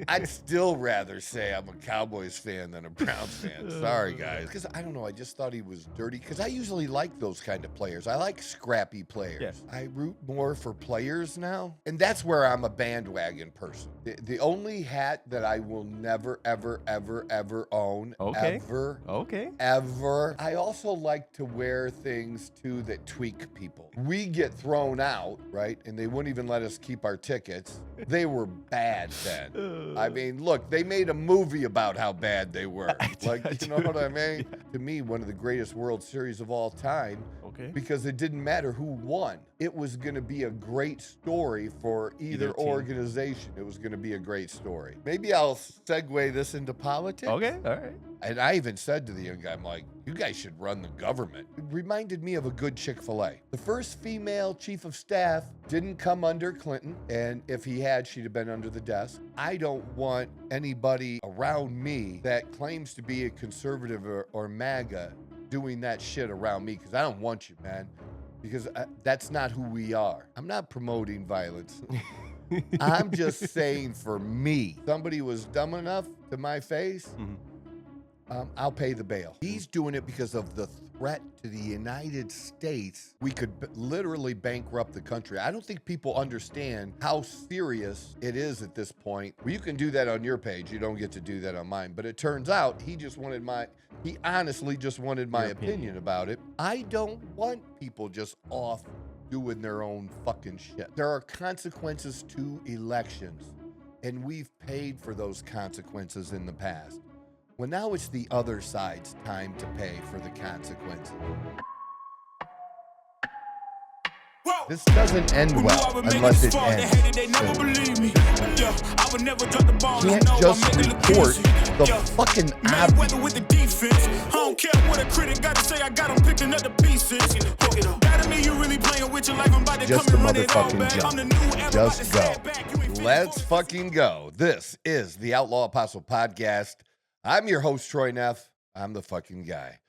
I'd still rather say I'm a Cowboys fan than a Browns fan. Sorry, guys. Because I don't know. I just thought he was dirty. Because I usually like those kind of players. I like scrappy players. Yeah. I root more for players now. And that's where I'm a bandwagon person. The only hat that I will never, ever, ever, ever own, ever. I also like to wear things, too, that tweak people. We get thrown out, right? And they wouldn't even let us keep our tickets. They were bad then. I mean, look, they made a movie about how bad they were. Like, you know what I mean? Yeah. To me, one of the greatest World Series of all time. Okay. Because it didn't matter who won. It was going to be a great story for either organization. It was going to be a great story. Maybe I'll segue this into politics. Okay, all right. And I even said to the young guy, I'm like, you guys should run the government. It reminded me of a good Chick-fil-A. The first female chief of staff didn't come under Clinton, and if he had, she'd have been under the desk. I don't want anybody around me that claims to be a conservative or MAGA doing that shit around me, because I don't want you, man. Because that's not who we are. I'm not promoting violence. I'm just saying, for me, somebody was dumb enough to my face, I'll pay the bail. He's doing it because of the threat to the United States. We could literally bankrupt the country. I don't think people understand how serious it is at this point. Well, you can do that on your page. You don't get to do that on mine. But it turns out he honestly just wanted my opinion about it. I don't want people just off doing their own fucking shit. There are consequences to elections, and we've paid for those consequences in the past. Well, now it's the other side's time to pay for the consequences. This doesn't end well unless it ends soon. Can't just report the fucking obvious. I don't care what a critic got to say, I got them picking up the pieces. That to me, you really playing with your life. I'm about to just come a and run it all motherfucking back. go. I'm the new Just go. Let's fucking go. This is the Outlaw Apostle Podcast. I'm your host, Troy Neff. I'm the fucking guy.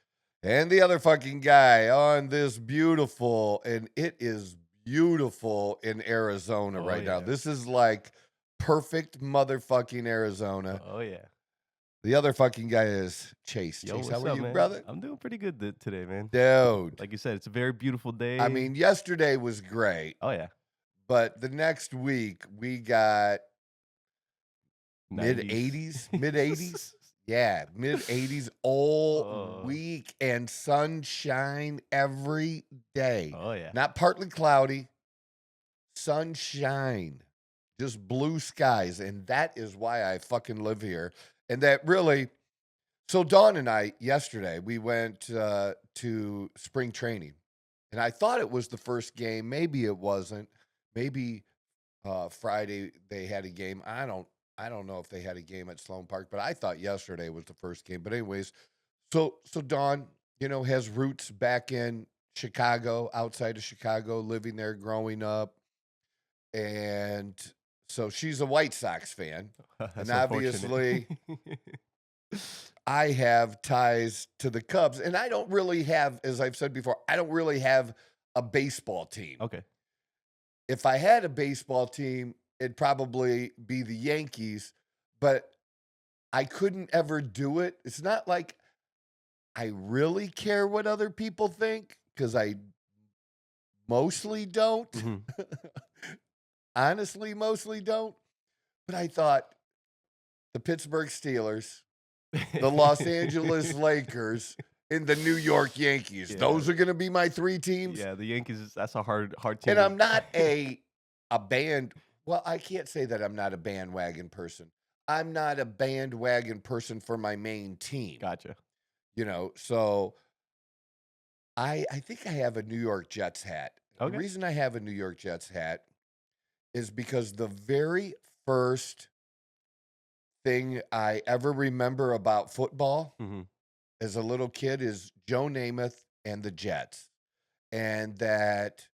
And the other fucking guy on this beautiful, and it is beautiful in Arizona right now. This is like perfect motherfucking Arizona. Oh, yeah. The other fucking guy is Chase. Yo, Chase, how are you, man? brother? I'm doing pretty good today, man. Dude. Like you said, it's a very beautiful day. I mean, yesterday was great. Oh, yeah. But the next week, we got 90s. mid-80s. Mid-80s? Yeah, mid-80s all week and sunshine every day. Oh, yeah. Not partly cloudy, sunshine, just blue skies. And that is why I fucking live here. And that really, so Dawn and I, yesterday, we went to spring training. And I thought it was the first game. Maybe it wasn't. Maybe Friday they had a game. I don't know if they had a game at Sloan Park, but I thought yesterday was the first game. But anyways, so Dawn, has roots back in Chicago, outside of Chicago, living there, growing up. And so she's a White Sox fan. And obviously I have ties to the Cubs. And I don't really have, as I've said before, I don't really have a baseball team. Okay. If I had a baseball team, it'd probably be the Yankees, but I couldn't ever do it. It's not like I really care what other people think, because I mostly don't. Mm-hmm. Honestly, mostly don't. But I thought the Pittsburgh Steelers, the Los Angeles Lakers, and the New York Yankees. Yeah. Those are going to be my three teams. Yeah, the Yankees, that's a hard team. And I'm not a band. Well, I can't say that I'm not a bandwagon person. I'm not a bandwagon person for my main team. Gotcha. So I think I have a New York Jets hat. Okay. The reason I have a New York Jets hat is because the very first thing I ever remember about football as a little kid is Joe Namath and the Jets. And that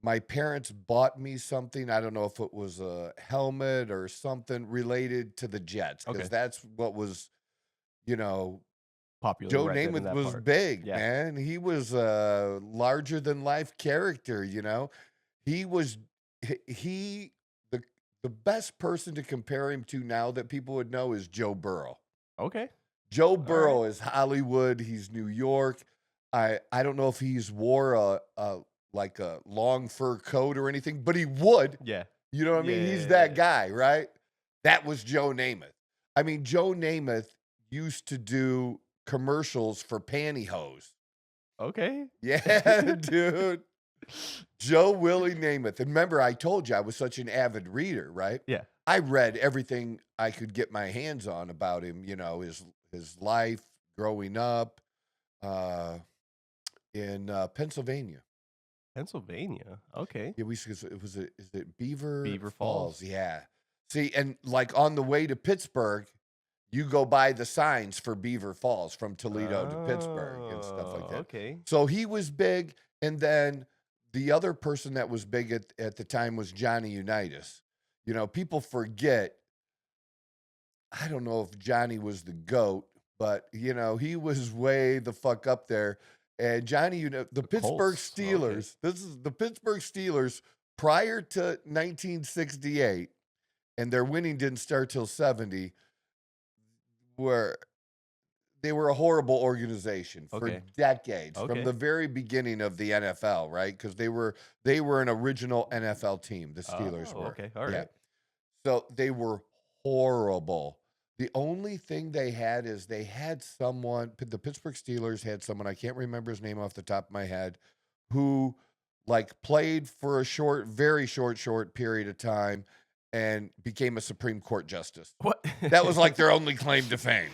my parents bought me something. I don't know if it was a helmet or something related to the Jets, because that's what was, popular. Joe right Namath was big, Yeah. man. He was a larger than life character. He was the the best person to compare him to now that people would know is Joe Burrow. Okay. Joe right. Burrow is Hollywood. He's New York. I don't know if he's wore a like a long fur coat or anything, but he would. Yeah. You know what I mean? He's that guy, right? That was Joe Namath. I mean, Joe Namath used to do commercials for pantyhose. Okay. Yeah, dude. Joe Willie Namath. And remember, I told you I was such an avid reader, right? Yeah. I read everything I could get my hands on about him, you know, his life growing up in Pennsylvania. Pennsylvania. Okay. Yeah, is it Beaver Falls. Yeah. See, and like on the way to Pittsburgh, you go by the signs for Beaver Falls from Toledo to Pittsburgh and stuff like that. Okay. So he was big, and then the other person that was big at the time was Johnny Unitas. You know, people forget. I don't know if Johnny was the GOAT, but you know, he was way the fuck up there. And Johnny, the Pittsburgh Colts. Steelers. Okay. This is the Pittsburgh Steelers prior to 1968, and their winning didn't start till 70. Where they were a horrible organization for decades, from the very beginning of the NFL, right? Because they were an original NFL team. The Steelers were. Okay. All right. Yeah. So they were horrible. The only thing they had is they had someone, the Pittsburgh Steelers had someone, I can't remember his name off the top of my head, who like played for a very short period of time and became a Supreme Court justice. What? That was like their only claim to fame.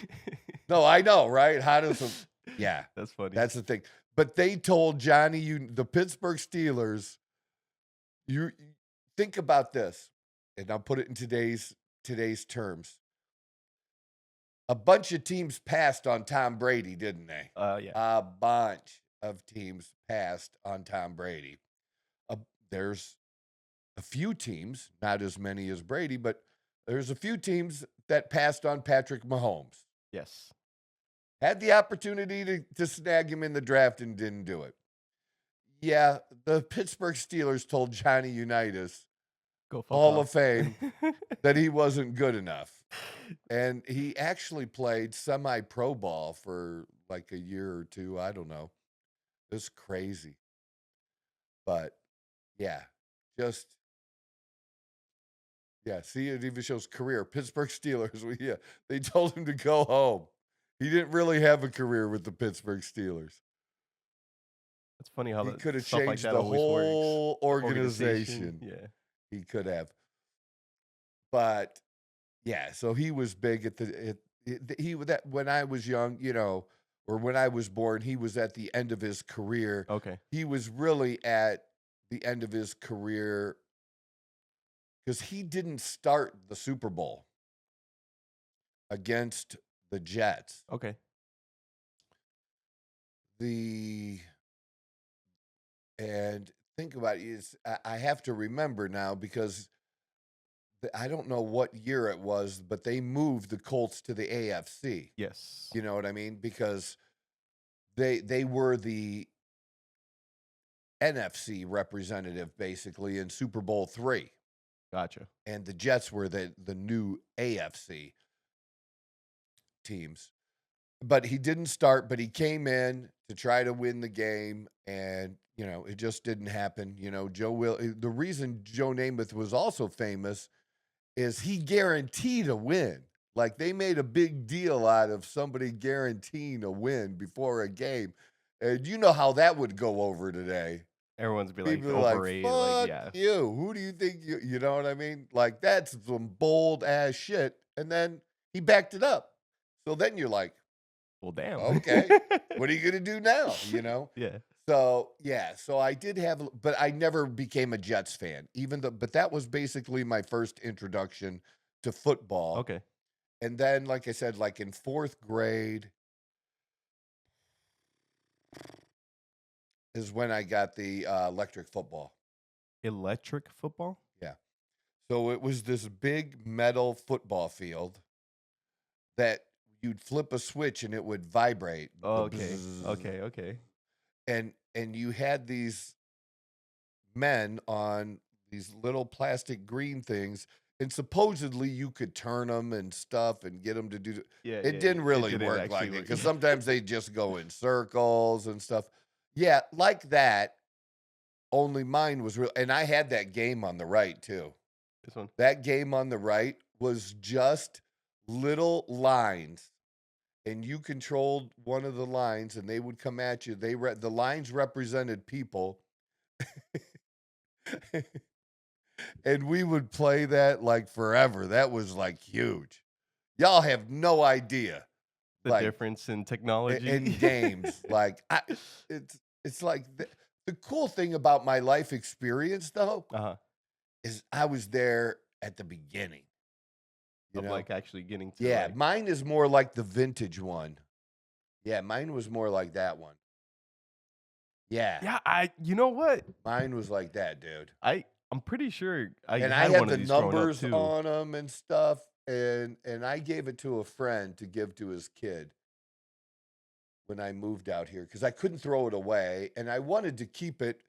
No, I know, right? How does yeah. That's funny. That's the thing. But they told Johnny, the Pittsburgh Steelers, you think about this, and I'll put it in today's terms. A bunch of teams passed on Tom Brady, didn't they? Yeah. A bunch of teams passed on Tom Brady. There's a few teams, not as many as Brady, but there's a few teams that passed on Patrick Mahomes. Yes. Had the opportunity to snag him in the draft and didn't do it. Yeah, the Pittsburgh Steelers told Johnny Unitas, Hall of Fame, that he wasn't good enough. And he actually played semi-pro ball for like a year or two. I don't know. It's crazy. But yeah, see, it even shows career. Pittsburgh Steelers, they told him to go home. He didn't really have a career with the Pittsburgh Steelers. It's funny how he could have stuff changed like that the always whole works. organization. Yeah. He could have. But yeah, so he was big at when I was young, you know, or when I was born, he was at the end of his career. Okay. He was really at the end of his career because he didn't start the Super Bowl against the Jets. Okay. And think about it, I have to remember now because I don't know what year it was, but they moved the Colts to the AFC. Yes. You know what I mean? Because they were the NFC representative basically in Super Bowl III. Gotcha. And the Jets were the new AFC teams. But he didn't start, but he came in to try to win the game, and, you know, it just didn't happen. You know, the reason Joe Namath was also famous is he guaranteed a win. Like, they made a big deal out of somebody guaranteeing a win before a game. And you know how that would go over today. Everyone's be like, People are overrated. like, Fuck fuck you. Who do you think you know what I mean? Like, that's some bold ass shit. And then he backed it up. So then you're like, well, damn. Okay. What are you going to do now? You know? Yeah. So, yeah. So I did have, but I never became a Jets fan, but that was basically my first introduction to football. Okay. And then, like I said, like in fourth grade is when I got the electric football. Electric football? Yeah. So it was this big metal football field that you'd flip a switch and it would vibrate. Okay. Okay. And you had these men on these little plastic green things, And supposedly you could turn them and stuff and get them to do. Yeah, It didn't really didn't work actually like it work. because sometimes they just go in circles and stuff. Yeah, like that. Only mine was real, and I had that game on the right too. This one. That game on the right was just little lines, and you controlled one of the lines, and they would come at you. The lines represented people, and we would play that like forever. That was like huge. Y'all have no idea The like difference in technology in games. Like it's like the cool thing about my life experience though is I was there at the beginning. You of know? like actually getting to Yeah, like, mine is more like the vintage one. Yeah, mine was more like that one. Yeah, you know what? mine was like that, dude. I'm pretty sure I And I had had one of the these growing up numbers too. on them and stuff, and I gave it to a friend to give to his kid when I moved out here because I couldn't throw it away, and I wanted to keep it.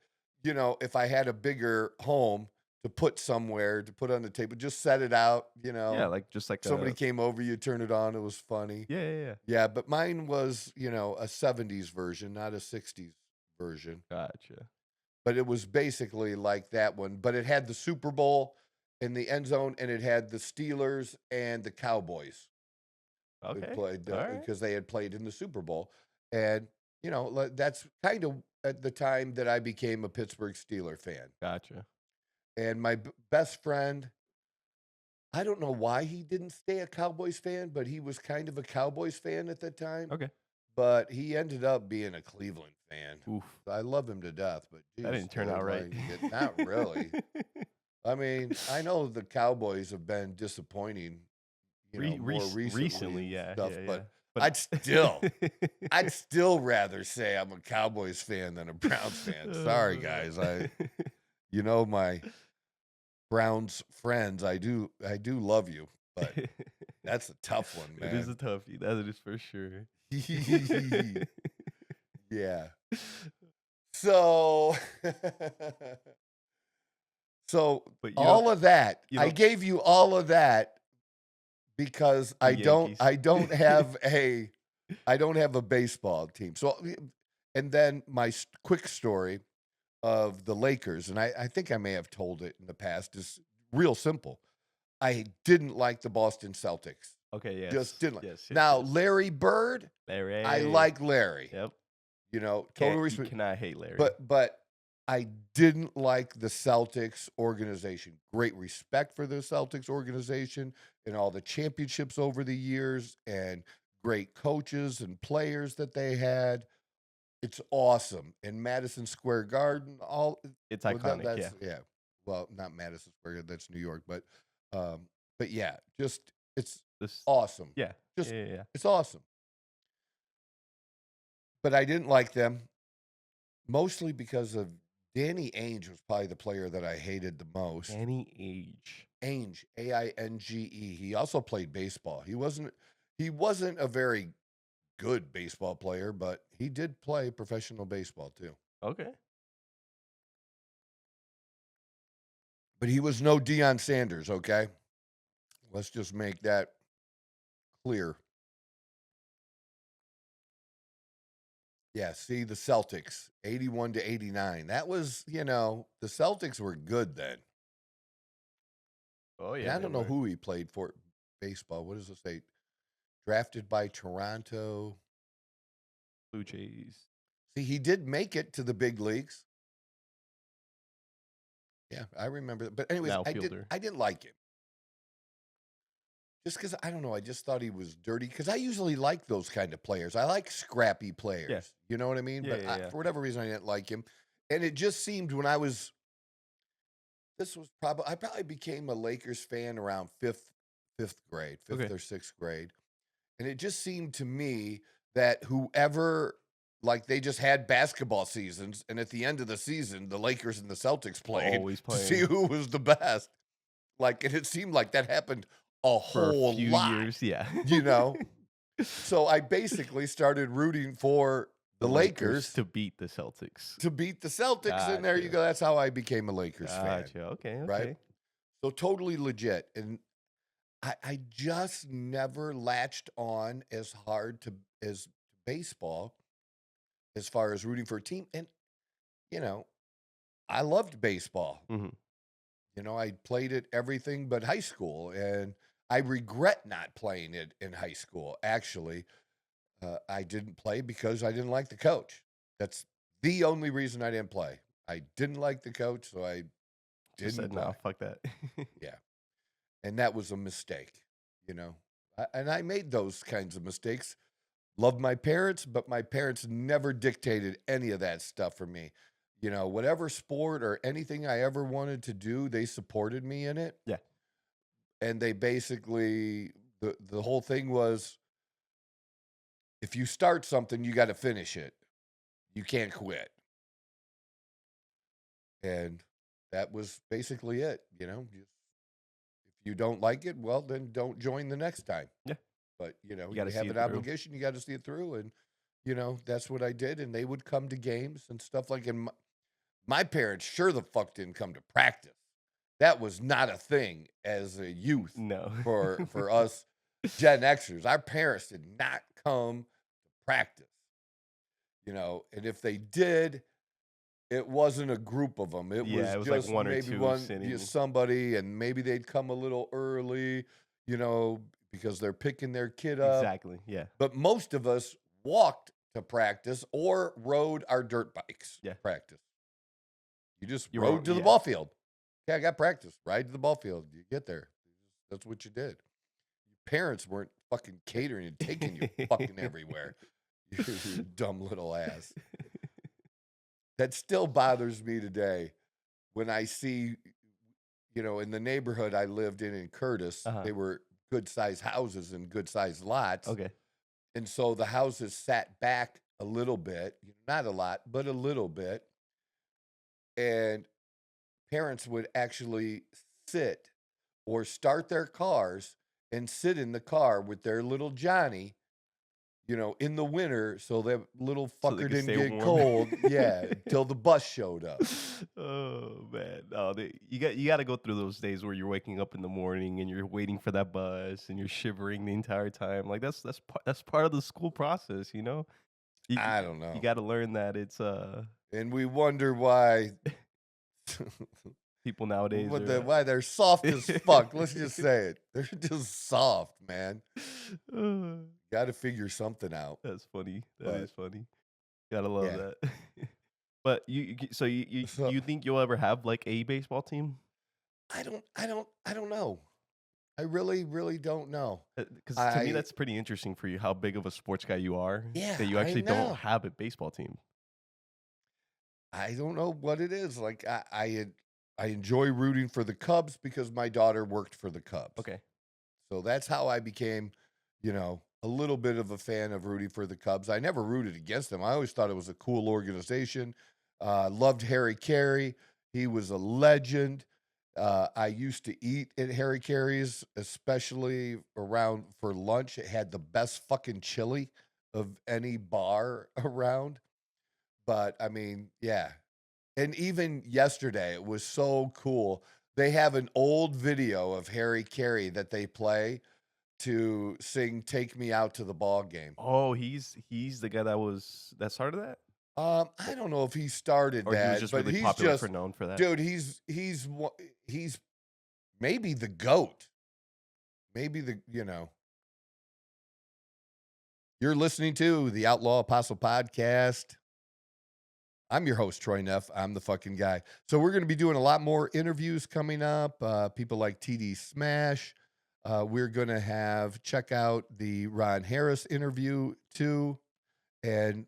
You know, if I had a bigger home to put somewhere to put on the table, just set it out. You know, Yeah, like just like somebody came over, you turn it on. It was funny. Yeah. Yeah, but mine was, you know, a 70s version, not a 60s version. Gotcha. But it was basically like that one. But it had the Super Bowl in the end zone, and it had the Steelers and the Cowboys. Who Okay. played All right. because they had played in the Super Bowl. And, you know, that's kind of at the time that I became a Pittsburgh Steeler fan. Gotcha. And my best friend, I don't know why he didn't stay a Cowboys fan, but he was kind of a Cowboys fan at the time. Okay. But he ended up being a Cleveland fan. Oof. I love him to death, but That geez, didn't turn dude, out right. like, not really. I mean, I know the Cowboys have been disappointing, you know, more recently, and yeah, stuff, yeah, but yeah. I'd still rather say I'm a Cowboys fan than a Browns fan. Sorry, guys. You know, my Browns friends, I do love you, but that's a tough one, man. It is a toughie. That is for sure. Yeah. So, But all of that, you I know- gave you all of that because I don't have a baseball team. So, and then my quick story of the Lakers, and I think I may have told it in the past, is real simple. I didn't like the Boston Celtics. Okay, yes. Just didn't like. Yes, Now, yes. Larry Bird, Larry. I like Larry. Yep. You know, total You respect. cannot hate Larry. But I didn't like the Celtics organization. Great respect for the Celtics organization and all the championships over the years and great coaches and players that they had. It's awesome. And Madison Square Garden, it's iconic, yeah. Well, not Madison Square Garden, that's New York, but yeah, just it's awesome. Yeah. Just yeah. it's awesome. But I didn't like them mostly because of Danny Ainge was probably the player that I hated the most. Danny Ainge. Ainge, A-I-N-G-E. He also played baseball. He wasn't a very good baseball player, but he did play professional baseball too. Okay. But he was no Deion Sanders, okay? Let's just make that clear. Yeah, see, the Celtics, 81 to 89. That was, you know, the Celtics were good then. Oh, yeah. And I don't know who he played for baseball. What does it say? Drafted by Toronto Blue Jays. See, he did make it to the big leagues. Yeah, I remember. But anyways, I didn't like him. Just because, I don't know, I just thought he was dirty. Because I usually like those kind of players. I like scrappy players. Yeah. You know what I mean? Yeah, But for whatever reason, I didn't like him. And it just seemed when I probably became a Lakers fan around fifth grade, fifth or sixth grade. And it just seemed to me that whoever, like they just had basketball seasons. And at the end of the season, the Lakers and the Celtics played Always to see who was the best. Like, and it seemed like that happened for whole a few lot, years, yeah. you know? So I basically started rooting for the Lakers to beat the Celtics. And there you Gotcha. go. That's how I became a Lakers fan. Okay. Right? So totally legit. And I just never latched on as hard as baseball as far as rooting for a team. And, you know, I loved baseball. Mhm. You know, I played it everything but high school, and I regret not playing it in high school. Actually, I didn't play because I didn't like the coach. That's the only reason I didn't play. I didn't like the coach, so I Just didn't said, "No, play. fuck that." Yeah, and that was a mistake. You know, and I made those kinds of mistakes. Loved my parents, but my parents never dictated any of that stuff for me. You know, whatever sport or anything I ever wanted to do, they supported me in it. Yeah. And they basically the whole thing was if you start something, you got to finish it. You can't quit. And that was basically it, you know. If you don't like it, well then don't join the next time. Yeah. But, you know, You you gotta see have it an through. obligation, you got to see it through, and you know, that's what I did, and they would come to games and stuff like. And my parents sure the fuck didn't come to practice. That was not a thing as a youth No. for us Gen Xers. Our parents did not come to practice, you know, and if they did, it wasn't a group of them. It Yeah, was it was like just one or maybe two one sitting. somebody, and maybe they'd come a little early, you know, because they're picking their kid up. Exactly, yeah. But most of us walked to practice or rode our dirt bikes Yeah. to practice. You just You rode rode- to the yeah. ball field. Yeah, I got practice. Ride to the ball field. You get there. That's what you did. Your parents weren't fucking catering and taking you fucking everywhere. You dumb little ass. That still bothers me today when I see, you know, in the neighborhood I lived in Curtis, they were good sized houses and good sized lots. Okay. And so the houses sat back a little bit, not a lot, but a little bit. And parents would actually sit or start their cars and sit in the car with their little Johnny, you know, in the winter so that little So they fucker could didn't stay get warm. cold. Yeah, till the bus showed up. Oh man, no, you got to go through those days where you're waking up in the morning and you're waiting for that bus and you're shivering the entire time. Like that's part of the school process, you know. I don't know. You got to learn that it's And we wonder why people nowadays are, why they're soft as fuck. Let's just say it. They're just soft, man. Got to figure something out. That's funny. But- That is funny. Gotta love Yeah. that. But so you think you'll ever have like a baseball team? I don't know. I really, really don't know. Because to me, that's pretty interesting for you. How big of a sports guy you are. Yeah, that you I actually know. don't have a baseball team. I don't know what it is. Like I enjoy rooting for the Cubs because my daughter worked for the Cubs. Okay. So that's how I became, you know, a little bit of a fan of rooting for the Cubs. I never rooted against them. I always thought it was a cool organization. Loved Harry Carey. He was a legend. I used to eat at Harry Carey's, especially around for lunch. It had the best fucking chili of any bar around. But I mean, yeah. And even yesterday, it was so cool. They have an old video of Harry Carey that they play to sing "Take Me Out to the Ball Game." Oh, he's the guy that started that, I don't know if he started or that, he was just but really he's popular just for known for that. dude. He's maybe the GOAT. Maybe you know. You're listening to the Outlaw Apostle Podcast. I'm your host, Troy Neff. I'm the fucking guy. So we're going to be doing a lot more interviews coming up. People like TD Smash. We're going to check out the Ron Harris interview too. And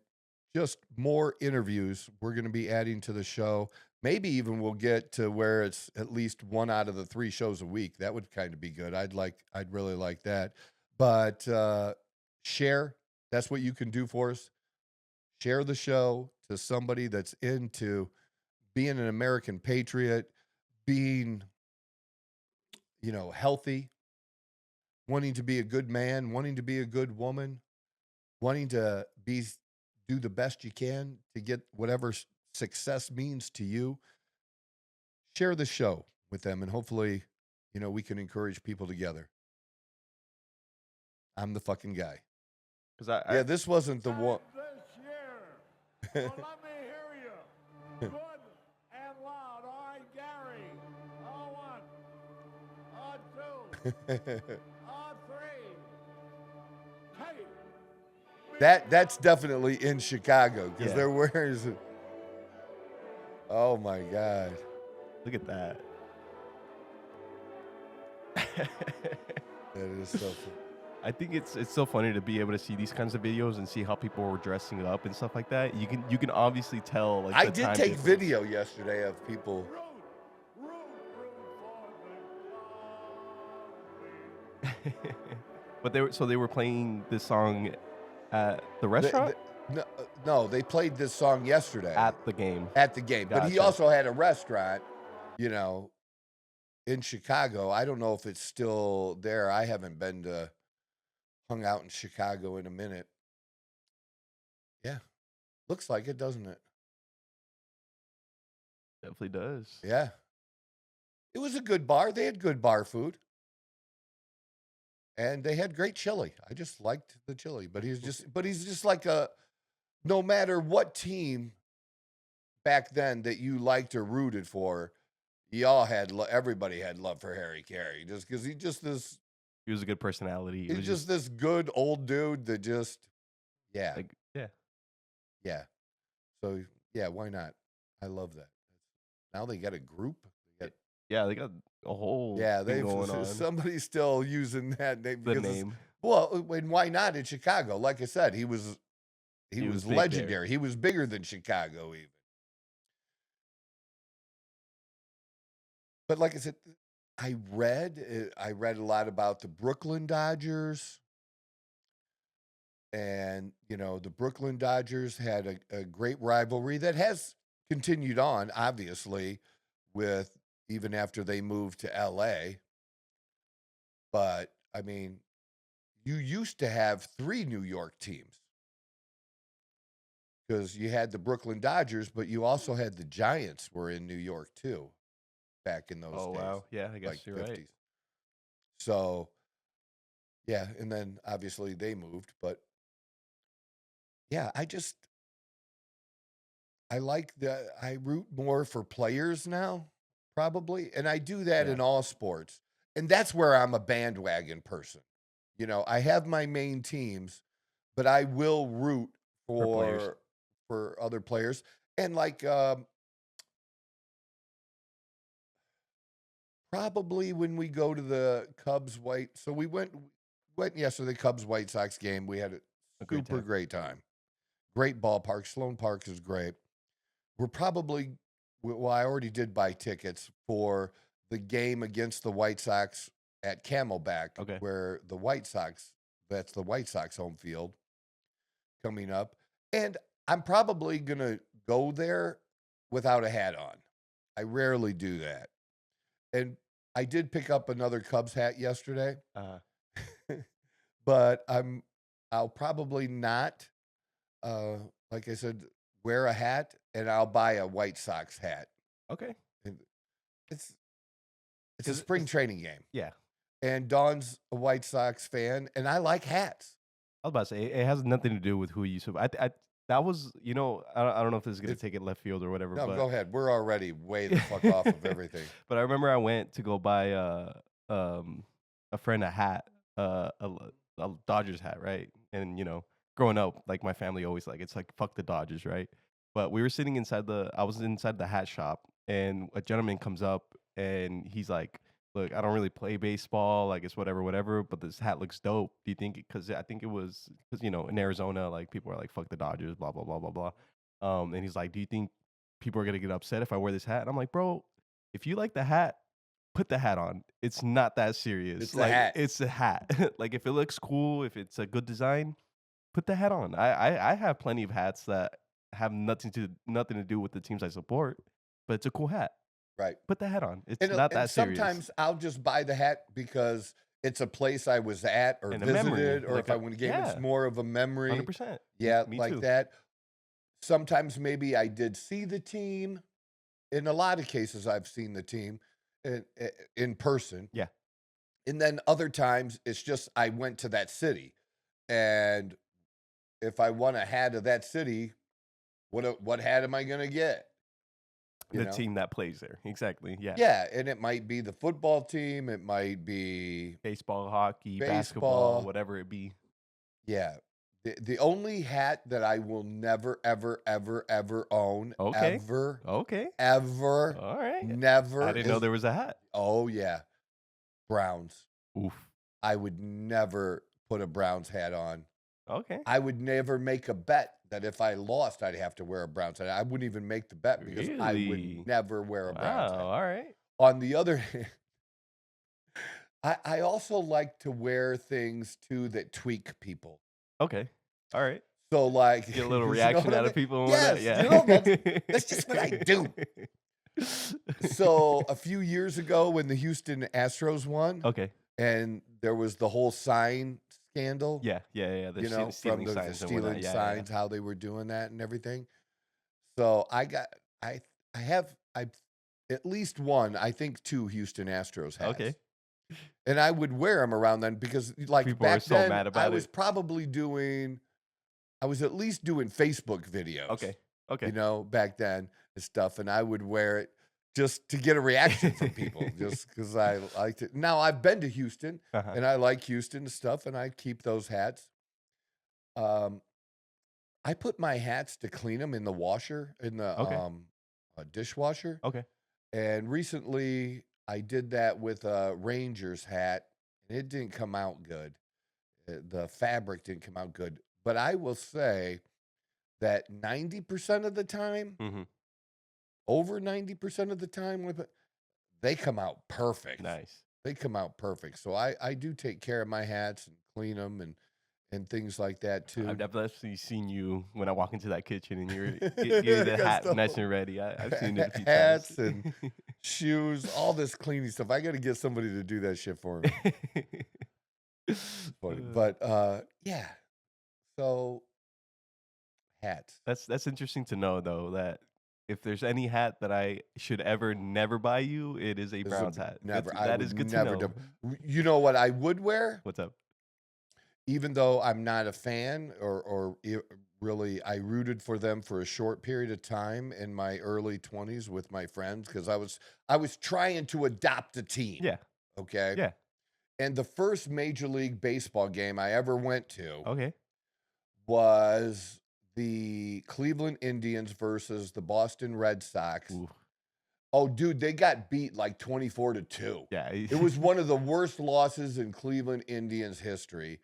just more interviews we're going to be adding to the show. Maybe even we'll get to where it's at least 1 out of the 3 shows a week. That would kind of be good. I'd really like that. But share. That's what you can do for us. Share the show to somebody that's into being an American patriot, being, you know, healthy, wanting to be a good man, wanting to be a good woman, wanting to do the best you can to get whatever success means to you. Share the show with them, and hopefully we can encourage people together. I'm the fucking guy. Because Yeah, this wasn't the one. This year. So let me hear you. Good and loud. All right, Gary. On 1. On 2. On 3. Hey. That's definitely in Chicago because Yeah. they're wearing. Oh my God. look at that. That is so funny. I think it's so funny to be able to see these kinds of videos and see how people were dressing up and stuff like that. You can obviously tell. Like I the did time take difference. video yesterday of people. Root for the But they were playing this song at the restaurant No, they played this song yesterday at the game. at the game. But he Gotcha. also had a restaurant, in Chicago. I don't know if it's still there. I haven't hung out in Chicago in a minute. Yeah. Looks like it, doesn't it? Definitely does. Yeah. It was a good bar. They had good bar food. And they had great chili. I just liked the chili. But he's just like no matter what team back then that you liked or rooted for, everybody had love for Harry Carey. Just because He was a good personality. It he's was just this good old dude that yeah. like yeah. Yeah. So, yeah, why not? I love that. Now they got a group. Yeah, they got a whole Yeah, thing going on. somebody's still using that name. The because name. Well, and why not in Chicago? Like I said, he was He was big there. legendary. He was bigger than Chicago even. But like I said, I read a lot about the Brooklyn Dodgers. And, the Brooklyn Dodgers had a great rivalry that has continued on, obviously, with even after they moved to LA. But, I mean, you used to have 3 New York teams because you had the Brooklyn Dodgers, but you also had the Giants were in New York too back in those Oh days. wow. Yeah, I guess Like you're 50s. right. So, yeah, and then obviously they moved, but yeah, I root more for players now, probably. And I do that Yeah. in all sports. And that's where I'm a bandwagon person. I have my main teams, but I will root players. for other players. And like probably when we go to the Cubs so we went yesterday, Cubs White Sox game. We had A great super time. great time. Great ballpark. Sloan Park is great. We're probably, well, I already did buy tickets for the game against the White Sox at Camelback, Okay. where that's the White Sox home field coming up. And I'm probably going to go there without a hat on. I rarely do that. And I did pick up another Cubs hat yesterday, but I'll probably not, like I said, wear a hat, and I'll buy a White Sox hat. Okay. And it's a spring training game, Yeah. and Dawn's a White Sox fan, and I like hats. I was about to say it has nothing to do with who you support. That was, I don't know if this is gonna take it left field or whatever. No, but, go ahead. We're already way the fuck off of everything. But I remember I went to go buy a friend a hat, a Dodgers hat, right? And growing up, like my family always it's like fuck the Dodgers, right? But we were sitting I was inside the hat shop, and a gentleman comes up and he's like, "Look, I don't really play baseball, like it's whatever, but this hat looks dope. Do you think?" Because I think it was because in Arizona, like people are like, "Fuck the Dodgers," blah blah blah blah blah. And he's like, "Do you think people are gonna get upset if I wear this hat?" And I'm like, "Bro, if you like the hat, put the hat on. It's not that serious. It's a hat. It's a hat. Like if it looks cool, if it's a good design, put the hat on. I have plenty of hats that have nothing to do with the teams I support, but it's a cool hat. Right. Put the hat on. It's And not that serious. sometimes I'll just buy the hat because it's a place I was at or And a memory, visited, or like if I a- went to game, yeah. it's more of a memory. 100%. Yeah, Me like too. that. Sometimes maybe I did see the team. In a lot of cases, I've seen the team. in person. Yeah. And then other times it's just I went to that city, and if I want a hat of that city, what hat am I gonna get? The team that plays there. Exactly. Yeah. Yeah, and it might be the football team, it might be Baseball, hockey, baseball. basketball, whatever it be. Yeah. The only hat that I will never, ever, ever, ever own, Okay. ever, Okay. ever, All right. never. I didn't know there was a hat. Oh yeah, Browns. Oof. I would never put a Browns hat on. Okay. I would never make a bet that if I lost, I'd have to wear a Browns hat. I wouldn't even make the bet because I Really? would never wear a Browns Wow. hat. All right. On the other hand, I also like to wear things too that tweak people. Okay. All right. So like Get a little you know reaction what I out of mean? people. And Yes, whatnot. Yeah. you know, that's just what I do. So a few years ago when the Houston Astros won, Okay. and there was the whole sign scandal, Yeah. Yeah. The you know, stealing from the signs and stealing whatnot. Yeah. signs, how they were doing that and everything. So I have at least one, I think 2 Houston Astros hats. Okay. And I would wear them around then because like People are back so then mad I about was it. probably I was at least doing Facebook videos. Okay. Okay. You know, back then and stuff, and I would wear it just to get a reaction from people, just because I liked it. Now I've been to Houston, Uh-huh. and I like Houston and stuff, and I keep those hats. I put my hats to clean them in the washer, in the Okay. dishwasher. Okay. And recently I did that with a Rangers hat, and it didn't come out good. The fabric didn't come out good. But I will say that 90% of the time, Mm-hmm. over 90% of the time, they come out perfect. Nice. They come out perfect. So I do take care of my hats and clean them and things like that too. I've definitely seen you when I walk into that kitchen and you're getting the hat nice and ready. I've seen it a few hats times. and shoes, all this cleaning stuff. I got to get somebody to do that shit for me. Funny. But yeah. So hats. That's interesting to know though, that if there's any hat that I should ever never buy you, it is a Browns hat. Never. That is good to know. You know what I would wear? What's up? Even though I'm not a fan or really, I rooted for them for a short period of time in my early 20s with my friends because I was trying to adopt a team. Yeah. Okay. Yeah. And the first Major League Baseball game I ever went to Okay. was the Cleveland Indians versus the Boston Red Sox. Ooh. Oh, dude, they got beat like 24-2. Yeah. It was one of the worst losses in Cleveland Indians history.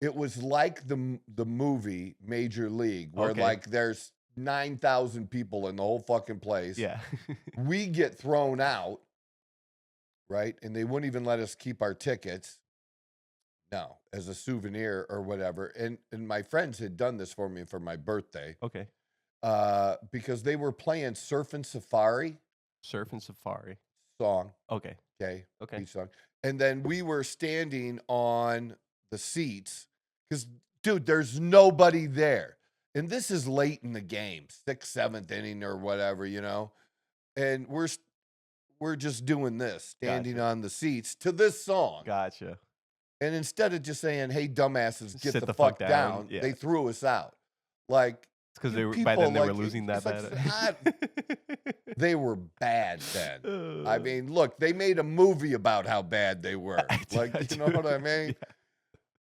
It was like the movie Major League, where Okay. like there's 9,000 people in the whole fucking place. Yeah. We get thrown out, right? And they wouldn't even let us keep our tickets. No, as a souvenir or whatever. And my friends had done this for me for my birthday. Okay. Because they were playing Surf and Safari Surf and Safari. song. Okay. Okay. Okay. Beach song. And then we were standing on the seats because, dude, there's nobody there. And this is late in the game, 6th, 7th inning or whatever, you know. And we're just doing this, standing Gotcha. on the seats to this song. Gotcha. And instead of just saying, "Hey, dumbasses, get Sit the fuck down," down. they Yeah. threw us out. Like, It's because you by then people they were like- losing that it's bad. they were bad then. I mean, look, they made a movie about how bad they were. Like, you know what I mean?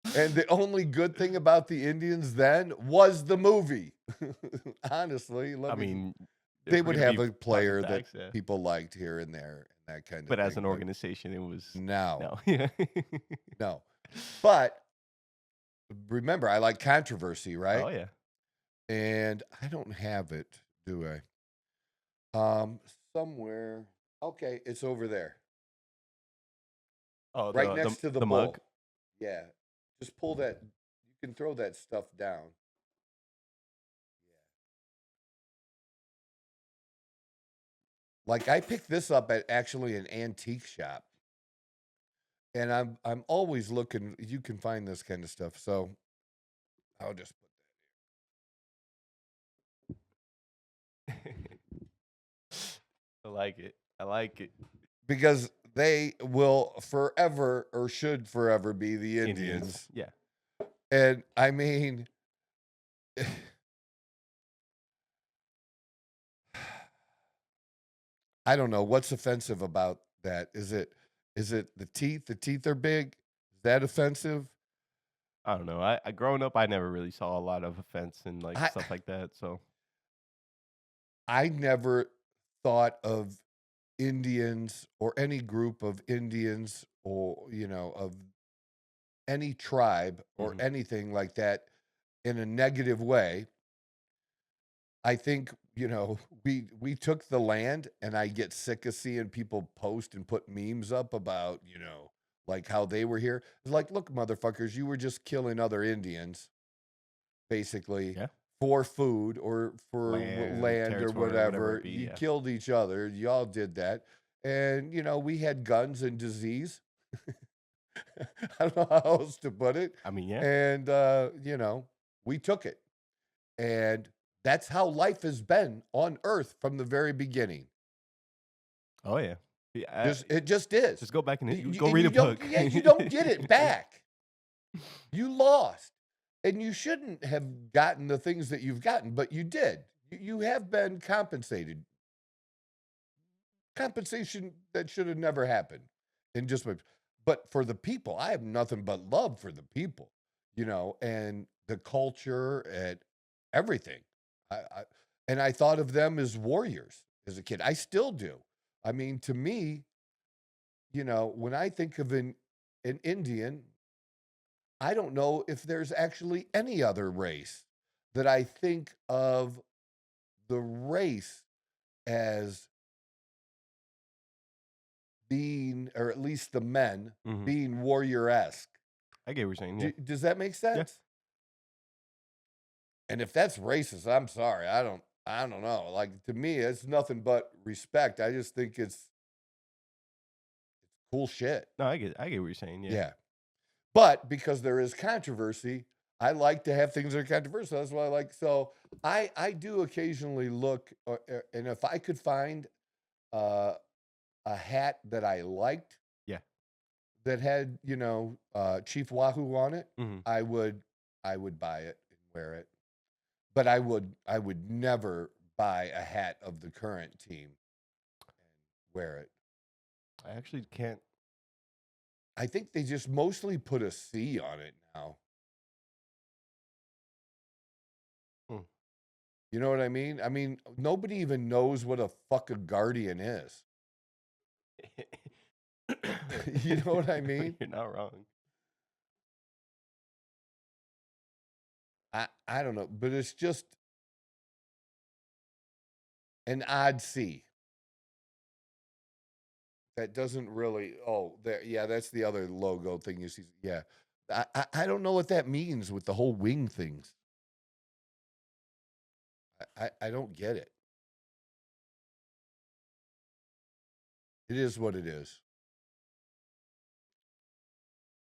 Yeah. And the only good thing about the Indians then was the movie. Honestly, they would have a player that people liked here and there, and that kind of But thing. as an organization, it was No. Yeah. No. But remember, I like controversy, right? Oh yeah. And I don't have it, do I? Somewhere. Okay, it's over there. Oh, Right next to the bowl. mug. Yeah. Just pull that. You can throw that stuff down. Yeah. Like I picked this up at actually an antique shop. And I'm always looking, you can find this kind of stuff. So I'll just put I like it. I like it. because they will forever or should forever be the Indians. Yeah. And I mean, I don't know what's offensive about that. Is it the teeth? The teeth are big. Is that offensive? I don't know. I growing up, I never really saw a lot of offense and like I stuff like that. So I never thought of Indians or any group of Indians or of any tribe or mhm. anything like that in a negative way. I think, we took the land, and I get sick of seeing people post and put memes up about, like how they were here. It's like, look, motherfuckers, you were just killing other Indians, basically, Yeah. for food or for Land, land or territory, whatever whatever. it be. You Yeah. killed each other. Y'all did that. And, we had guns and disease. I don't know how else to put it. I mean, yeah. And, we took it. And that's how life has been on Earth from the very beginning. Oh yeah. Yeah. It just is. Just go back and You- go and read you a don't, book. yeah, you don't get it back. You lost. And you shouldn't have gotten the things that you've gotten, but you did. You have been compensated. Compensation that should have never happened. But for the people, I have nothing but love for the people, and the culture and everything. And I thought of them as warriors as a kid. I still do. I mean, to me, when I think of an Indian, I don't know if there's actually any other race that I think of the race as being, or at least the men Mhm. being warrior-esque. I get what you're saying. Yeah. Does that make sense? And if that's racist, I'm sorry. I don't know. Like, to me, it's nothing but respect. I just think it's cool shit. No, I get what you're saying. Yeah. Yeah. But because there is controversy, I like to have things that are controversial. That's why I like. So I do occasionally look, and if I could find a hat that I liked, Yeah. that had Chief Wahoo on it, Mhm. I would buy it and wear it. But I would never buy a hat of the current team and wear it. I actually can't. I think they just mostly put a C on it now. Hmm. You know what I mean? I mean, nobody even knows what a fucking guardian is. You know what I mean? You're not wrong. I don't know, but it's just an odd C. That doesn't really. Oh, there. Yeah, that's the other logo thing you see. Yeah, I don't know what that means with the whole wing things. I don't get it. It is what it is.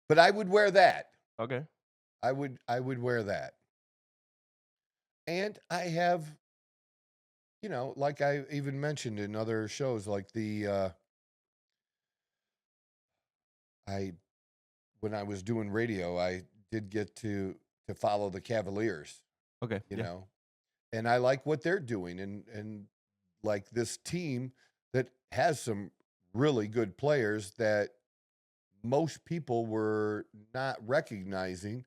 But I would wear that. Okay. I would wear that. And I have, like I even mentioned in other shows, like when I was doing radio, I did get to follow the Cavaliers, Okay. you Yeah. know, and I like what they're doing, and like this team that has some really good players that most people were not recognizing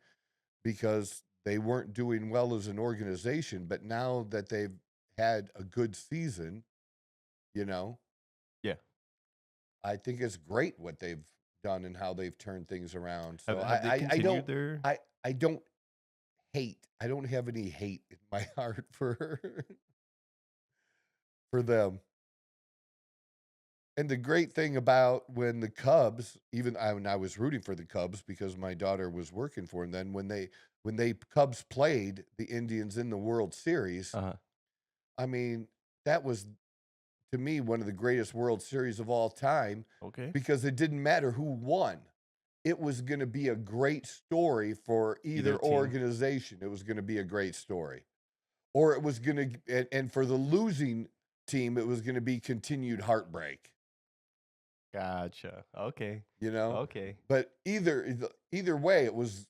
because they weren't doing well as an organization. But now that they've had a good season, you know, Yeah. I think it's great what they've done and how they've turned things around. So Have they I continued don't their? I don't hate. I don't have any hate in my heart for for them. And the great thing about when the Cubs, when I was rooting for the Cubs because my daughter was working for them, then when they Cubs played the Indians in the World Series, Uh huh. I mean, that was to me one of the greatest World Series of all time Okay. because it didn't matter who won. It was going to be a great story for either Either team. organization. It was going to be a great story. Or it was going to, and for the losing team, it was going to be continued heartbreak. Gotcha. Okay. you know? Okay. But either way, it was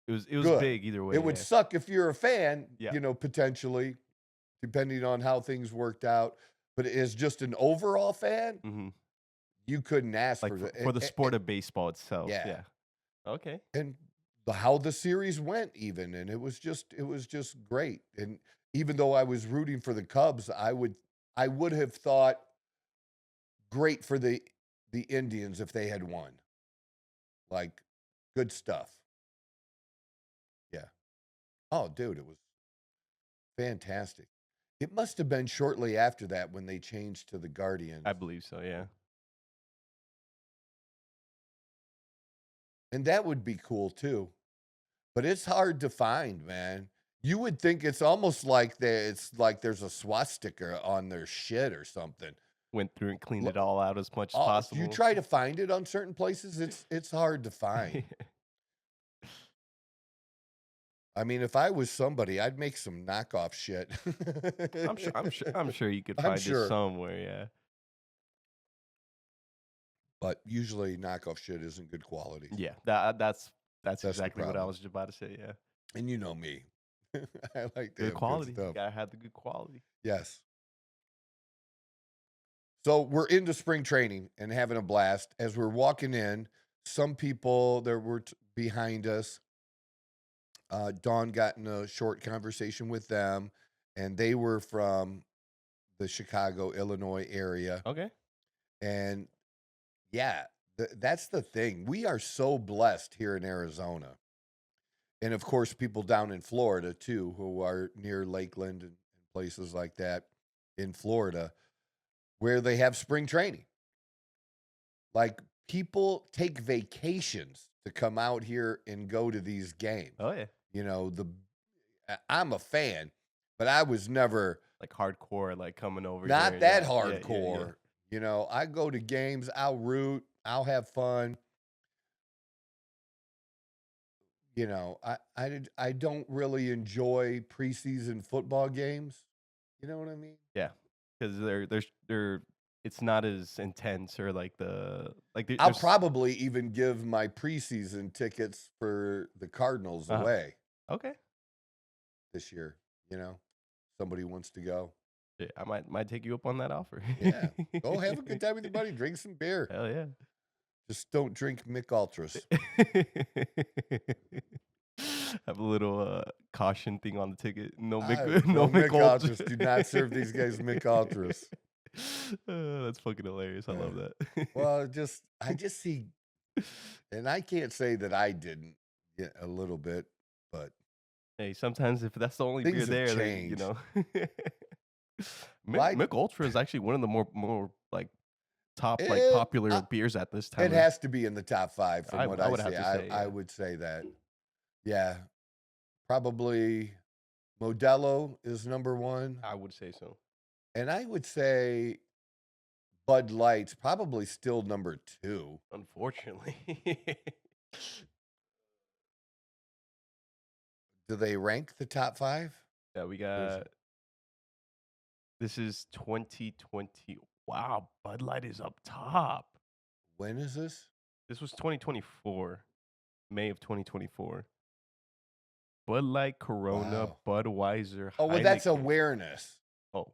It was good. big either way. It would yeah. suck if you're a fan, Yeah. you know, potentially, depending on how things worked out. But as just an overall fan, hmm you couldn't ask Like for the for the sport of baseball itself. yeah. Yeah. Okay. and how the series went even, and it was just great. And even though I was rooting for the Cubs, I would have thought great for the Indians if they had won. Like, good stuff. Yeah. Oh, dude, it was fantastic. It must have been shortly after that when they changed to the Guardians. I believe so. Yeah. And that would be cool too. But it's hard to find, man. You would think it's almost like there's a swastika on their shit or something. Went through and cleaned Lo- it all out as much as Oh, possible. you try to find it on certain places, it's hard to find. I mean, if I was somebody, I'd make some knockoff shit. I'm sure you could I'm find sure. it somewhere. Yeah. But usually knockoff shit isn't good quality. Yeah. That's the exactly what I problem. was just about to say. Yeah. And you know me. I like to Good have quality. good stuff. Gotta have the good quality. Yes. So we're into spring training and having a blast. As we're walking in, some people that were behind us, Dawn got in a short conversation with them, and they were from the Chicago, Illinois area. Okay. And yeah, that's the thing. We are so blessed here in Arizona. And of course, people down in Florida too, who are near Lakeland and places like that in Florida, where they have spring training. Like, people take vacations to come out here and go to these games. Oh yeah. You know, I'm a fan, but I was never Like hardcore, like coming over. not here. that Yeah, hardcore. yeah. You know, I go to games, I'll root, I'll have fun. You know, I don't really enjoy preseason football games. You know what I mean? Yeah, because they're it's not as intense or like I'll there's probably even give my preseason tickets for the Cardinals Uh-huh. away okay. this year. You know, somebody wants to go. Yeah, I might take you up on that offer. Yeah, go have a good time with your buddy. Drink some beer. Hell yeah. Just don't drink Mick Ultras. Have a little caution thing on the ticket. No No Mick Mick Ultras. Do not serve these guys Mick Ultras. That's fucking hilarious. I love that. Well, I just see, and I can't say that I didn't get a little bit, but Hey, sometimes if that's the only beer Things have there, then, you changed. know. Like- Mick Ultra is actually one of the more like top like It- popular beers at this time. it has to be in the top 5 from I what would I have see. to say, I yeah. would say that. Yeah, probably Modelo is number 1, I would say so. and I would say Bud Light's probably still number 2. Unfortunately. Do they rank the top 5? Yeah, we got. This is 2020. Wow, Bud Light is up top. When is this? This was 2024, May of 2024. Bud Light, Corona, Wow. Budweiser. Oh, well, that's Heineken. awareness. Oh,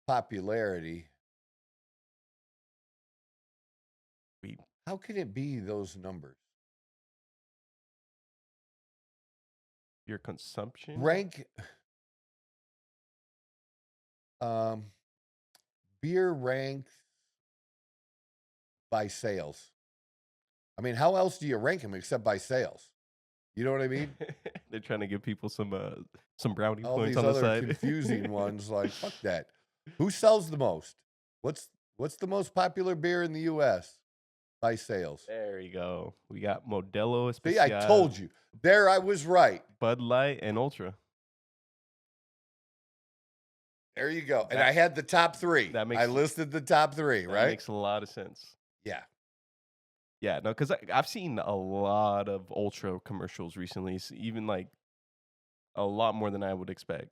Popularity. we How can it be those numbers? your consumption. Rank beer ranks by sales. I mean, how else do you rank them except by sales? You know what I mean? They're trying to give people some brownie All points these on the other side. confusing ones, like, fuck that. Who sells the most? What's the most popular beer in the U.S. by sales? There you go. We got Modelo Especial. See, I told you. There, I was right. Bud Light and Ultra. There you go. And That- I had the top 3. that makes- I listed the top 3, That right? makes a lot of sense. Yeah. Yeah, no, because I've seen a lot of Ultra commercials recently, even like a lot more than I would expect.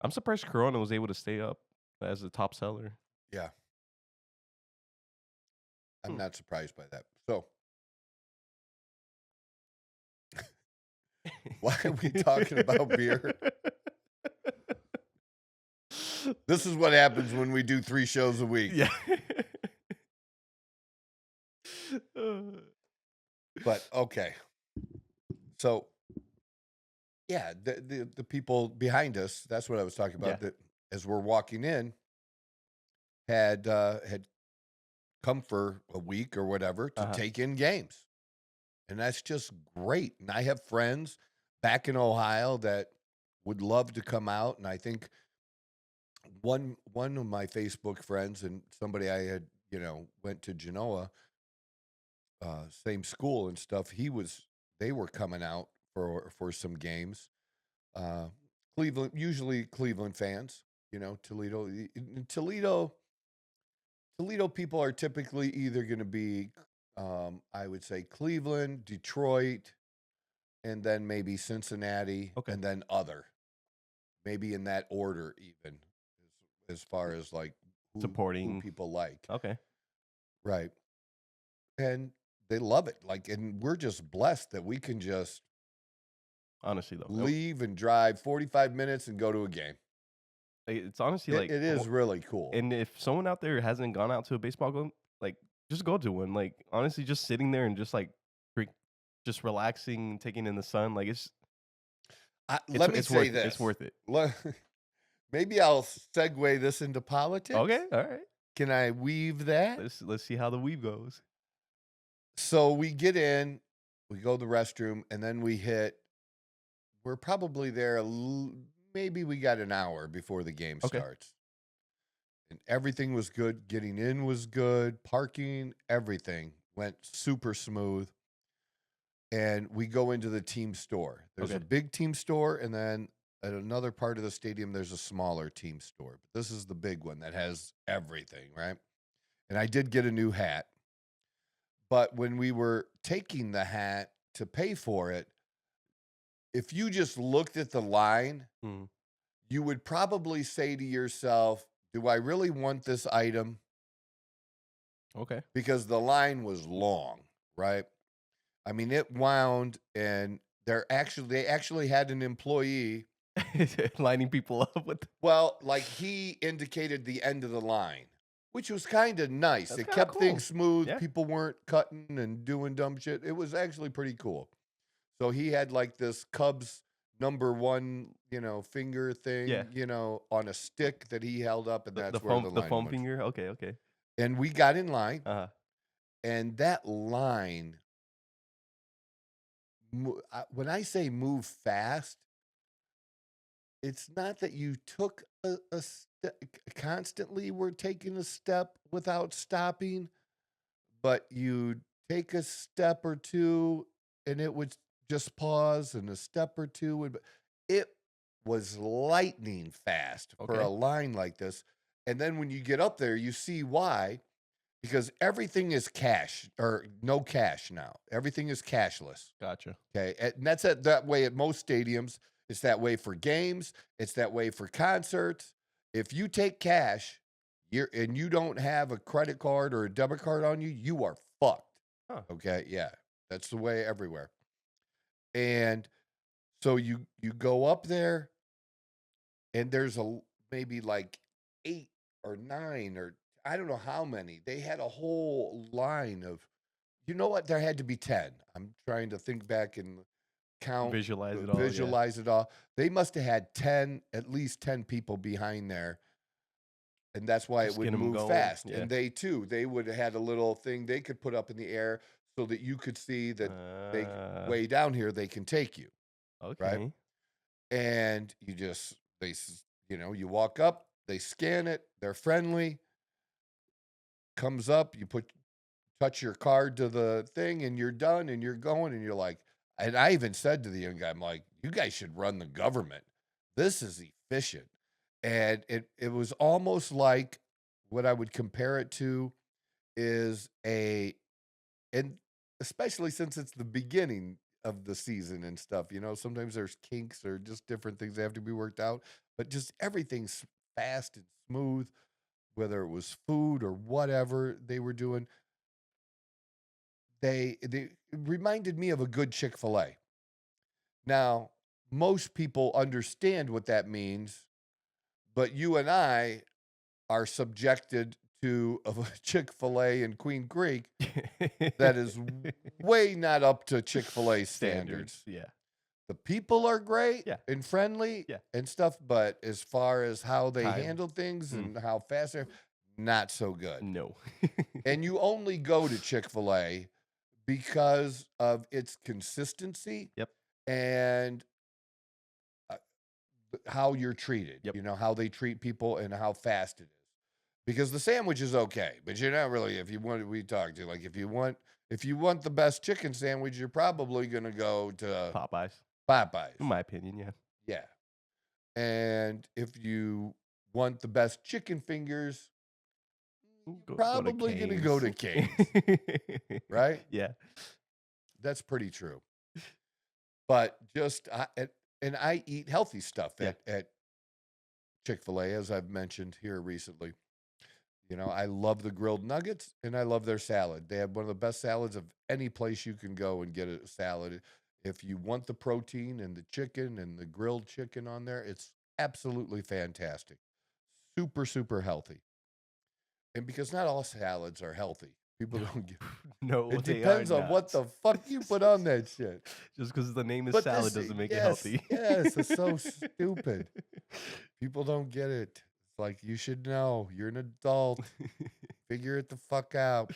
I'm surprised Corona was able to stay up as a top seller. Yeah. I'm not surprised by that. So, why are we talking about beer? This is what happens when we do 3 shows a week. Yeah. But okay. So, yeah, the people behind us, that's what I was talking about, Yeah. that as we're walking in had come for a week or whatever to take in games. And that's just great. And I have friends back in Ohio that would love to come out. And I think one of my Facebook friends and somebody I had, went to Genoa, same school and stuff. They were coming out for some games. Cleveland, usually Cleveland fans, Toledo. In Toledo people are typically either going to be, I would say Cleveland, Detroit, and then maybe Cincinnati, Okay. and then other, maybe in that order, even as far as like who Supporting. people like. Okay. Right. And they love it. Like, and we're just blessed that we can just Honestly, though, leave and drive 45 minutes and go to a game. it's honestly like It is really cool. And if someone out there hasn't gone out to a baseball game, like just go to one. Like honestly, just sitting there and just like just relaxing, taking in the sun, like Let me say this. It's worth it. Maybe I'll segue this into politics. Okay, all right. Can I weave that? Let's see how the weave goes. So we get in, we go to the restroom, and then we're probably there, maybe we got an hour before the game starts. And everything was good. Getting in was good. Parking, everything went super smooth. And we go into the team store. There's a big team store, and then at another part of the stadium, there's a smaller team store. But this is the big one that has everything, right? And I did get a new hat. But when we were taking the hat to pay for it, if you just looked at the line, you would probably say to yourself, do I really want this item? Okay. Because the line was long, right? I mean, it wound, and they actually had an employee lining people up with. Well, like he indicated the end of the line, which was kind of nice. That's It kinda kept cool. things smooth. Yeah. People weren't cutting and doing dumb shit. It was actually pretty cool. So he had like this Cubs #1, finger thing, on a stick that he held up, and that's where the line foam went. finger. Okay. And we got in line, And that line, when I say move fast, it's not that you took a step, constantly were taking a step without stopping, but you take a step or two and it would just pause, and a step or two would. It was lightning fast for a line like this. And then when you get up there, you see why. Because everything is cash or no cash now. Everything is cashless. Gotcha. Okay. And that's that way at most stadiums. It's that way for games. It's that way for concerts. If you take cash and you don't have a credit card or a debit card on you, you are fucked. Huh. Okay. Yeah. That's the way everywhere. And so you go up there, and there's maybe like 8 or 9 or I don't know how many. They had a whole line of, you know what? There had to be 10. I'm trying to think back and count, Visualize it all. visualize it all. They must have had at least 10 people behind there. And that's why Just it would get 'em move going, fast. yeah. And they would have had a little thing they could put up in the air so that you could see that way down here, they can take you. Okay. And you walk up, they scan it, they're friendly, comes up, touch your card to the thing, and you're done, and you're going, and you're like, and I even said to the young guy, I'm like, you guys should run the government. This is efficient. And it was almost like what I would compare it to is and especially since it's the beginning of the season and stuff, sometimes there's kinks or just different things that have to be worked out, but just everything's fast and smooth. whether it was food or whatever they were doing, it reminded me of a good Chick-fil-A. Now, most people understand what that means, but you and I are subjected to a Chick-fil-A in Queen Creek that is way not up to Chick-fil-A standards. Yeah. The people are great Yeah. and friendly Yeah. and stuff, but as far as how they Time. handle things and how fast they're, not so good. No. And you only go to Chick-fil-A because of its consistency Yep. and how you're treated. Yep. You know, how they treat people and how fast it is. Because the sandwich is okay, but you're not really, if you want, we talked to, like, if you want the best chicken sandwich, you're probably going to go to Popeyes. In my opinion, yeah. Yeah. And if you want the best chicken fingers, probably going to go to Cane's. Right? Yeah. That's pretty true. But just, and I eat healthy stuff at Chick-fil-A, as I've mentioned here recently. You know, I love the grilled nuggets and I love their salad. They have one of the best salads of any place you can go and get a salad. If you want the protein and the chicken and the grilled chicken on there, it's absolutely fantastic. Super, super healthy. And because not all salads are healthy. People don't get No, it depends on what the fuck you put on that shit. Just because the name is But salad doesn't make it yes, healthy. Yes, it's so stupid. People don't get it. It's like, you should know. You're an adult. Figure it the fuck out.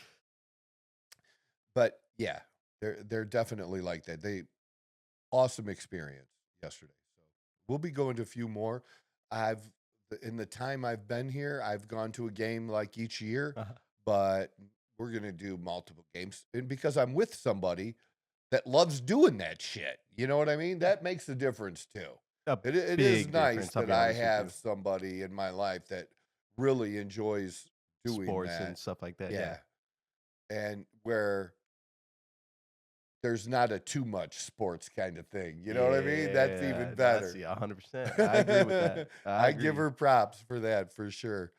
But yeah, they're definitely like that. Awesome experience yesterday. So we'll be going to a few more. In the time I've been here, I've gone to a game like each year, but we're going to do multiple games. And because I'm with somebody that loves doing that shit, you know what I mean? That makes a difference too. It is nice that I have somebody in my life that really enjoys doing sports that. and stuff like that. Yeah. And where there's not a too much sports kind of thing. You know what I mean? That's even better. Yeah, 100%. I agree with that. I give her props for that for sure.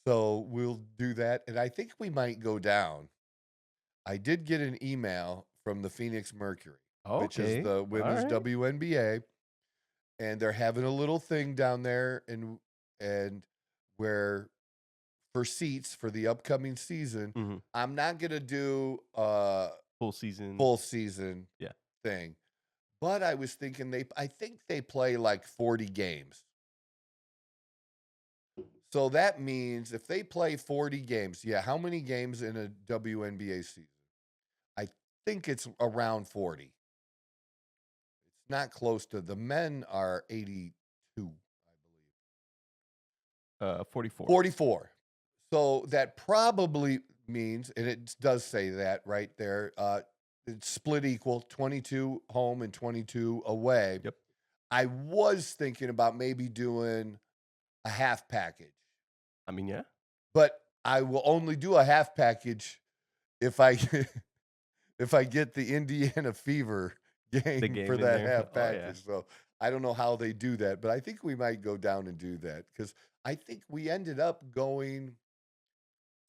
So we'll do that. And I think we might go down. I did get an email from the Phoenix Mercury, which is the women's WNBA. And they're having a little thing down there and where for seats for the upcoming season, I'm not going to do full season thing. But I was thinking I think they play like 40 games. So that means if they play 40 games, how many games in a WNBA season? I think it's around 40. It's not close to, the men are 82, I believe. 44. 44. So that probably means, and it does say that right there, it's split equal, 22 home and 22 away. Yep. I was thinking about maybe doing a half package. I mean, yeah. But I will only do a half package if I get the Indiana Fever game for that half package. So I don't know how they do that, but I think we might go down and do that because I think we ended up going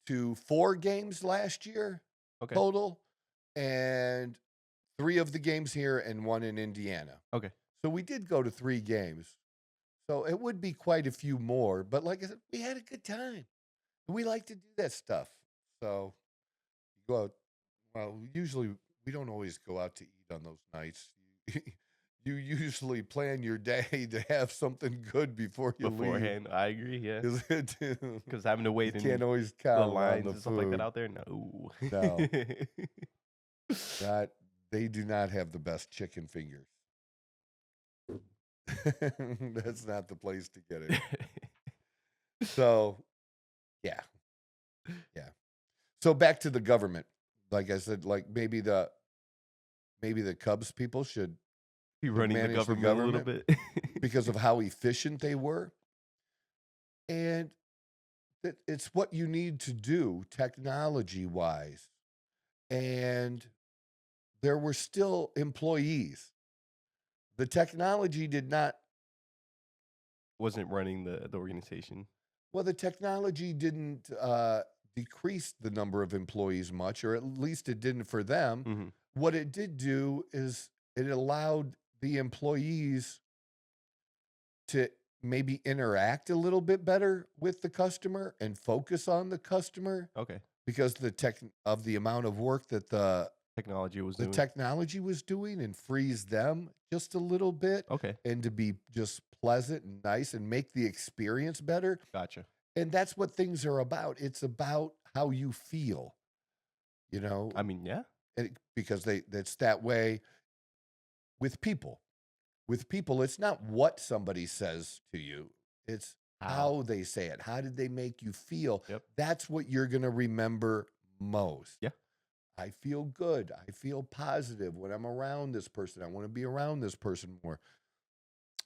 to 4 games last year total, and 3 of the games here and 1 in Indiana. Okay. So we did go to 3 games. So it would be quite a few more, but like I said, we had a good time. We like to do that stuff. So you go out. Well, usually we don't always go out to eat on those nights. You usually plan your day to have something good before you beforehand. Leave. I agree, yeah. Because having to wait in can't always count the lines on the and stuff like that out there. No. They do not have the best chicken fingers. That's not the place to get it. So, yeah. So back to the government. Like I said, like maybe the Cubs people should be running the government a little bit because of how efficient they were. And it's what you need to do technology-wise. And there were still employees. The technology wasn't running the organization. Well, the technology didn't decrease the number of employees much, or at least it didn't for them. Mm-hmm. What it did do is it allowed the employees to maybe interact a little bit better with the customer and focus on the customer Okay. because the amount of work that the Technology was the doing. technology was doing, and frees them just a little bit Okay. and to be just pleasant and nice and make the experience better. Gotcha. And that's what things are about. It's about how you feel, you know, I mean, yeah. because that's that way with people. With people, it's not what somebody says to you, it's how they say it. How did they make you feel? Yep. That's what you're going to remember most. Yeah. I feel good. I feel positive when I'm around this person. I want to be around this person more.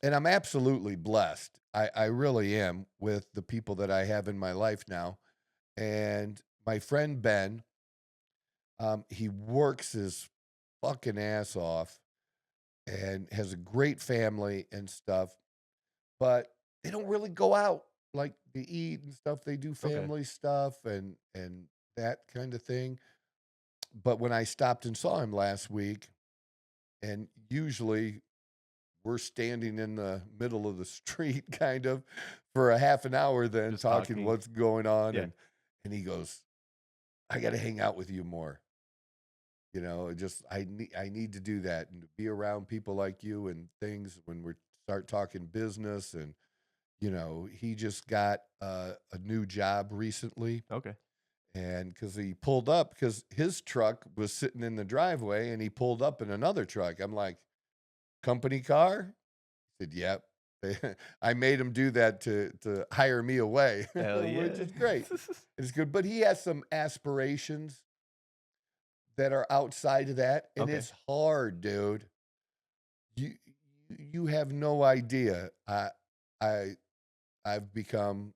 And I'm absolutely blessed. I really am with the people that I have in my life now. And my friend Ben, he works his fucking ass off and has a great family and stuff, but they don't really go out like to eat and stuff. They do Okay. family stuff and that kind of thing. But when I stopped and saw him last week, and usually we're standing in the middle of the street kind of for a half an hour then Just talking talking. what's going on. Yeah. And he goes, I got to hang out with you more. You know, I need to do that and to be around people like you and things when we start talking business. And, you know, he just got a new job recently. Okay. And because he pulled up, because his truck was sitting in the driveway and he pulled up in another truck. I'm like, company car? He said, yep. I made him do that to hire me away, Hell yeah. which is great. It's good. But he has some aspirations that are outside of that. And Okay. it's hard, dude. You have no idea. I've become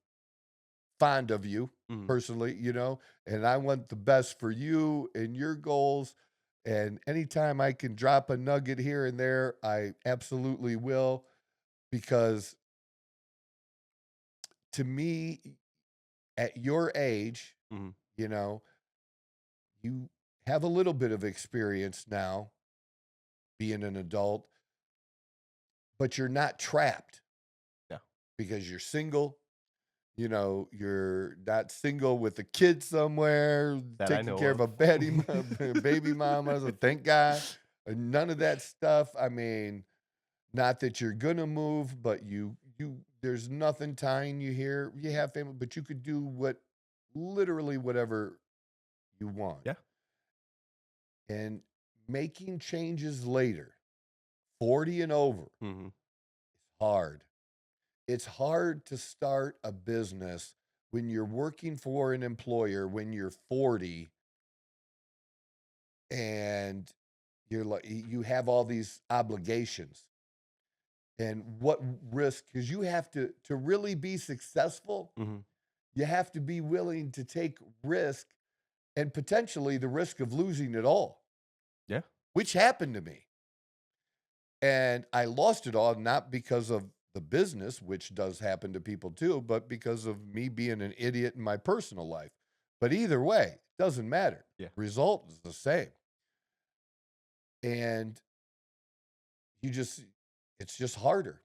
fond of you Mhm. personally, you know, and I want the best for you and your goals. And anytime I can drop a nugget here and there, I absolutely will, because to me, at your age, Mhm. you know, you have a little bit of experience now being an adult, but you're not trapped. Yeah. Because you're single. You know, you're not single with a kid somewhere, That I taking know care of a of. baby mama. So thank God. None of that stuff. I mean, not that you're gonna move, but there's nothing tying you here. You have family, but you could do literally whatever you want. Yeah. And making changes later, 40 and over, Mhm. is hard. It's hard to start a business when you're working for an employer when you're 40 and you have all these obligations. And what risk, because you have to really be successful, Mhm. you have to be willing to take risk and potentially the risk of losing it all, Yeah. which happened to me. And I lost it all, not because of the business, which does happen to people too, but because of me being an idiot in my personal life. But either way, it doesn't matter. Yeah. Result is the same. And it's just harder.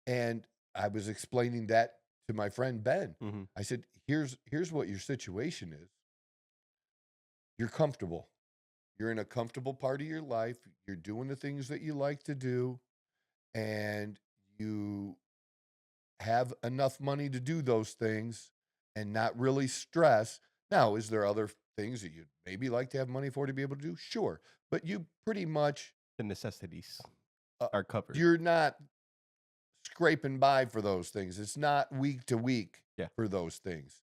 And I was explaining that to my friend Ben. Mhm. I said, here's what your situation is. You're comfortable. You're in a comfortable part of your life. You're doing the things that you like to do, and you have enough money to do those things and not really stress. Now, is there other things that you'd maybe like to have money for to be able to do? Sure. But you pretty much, The necessities uh, are covered. you're not scraping by for those things. It's not week to week Yeah. for those things.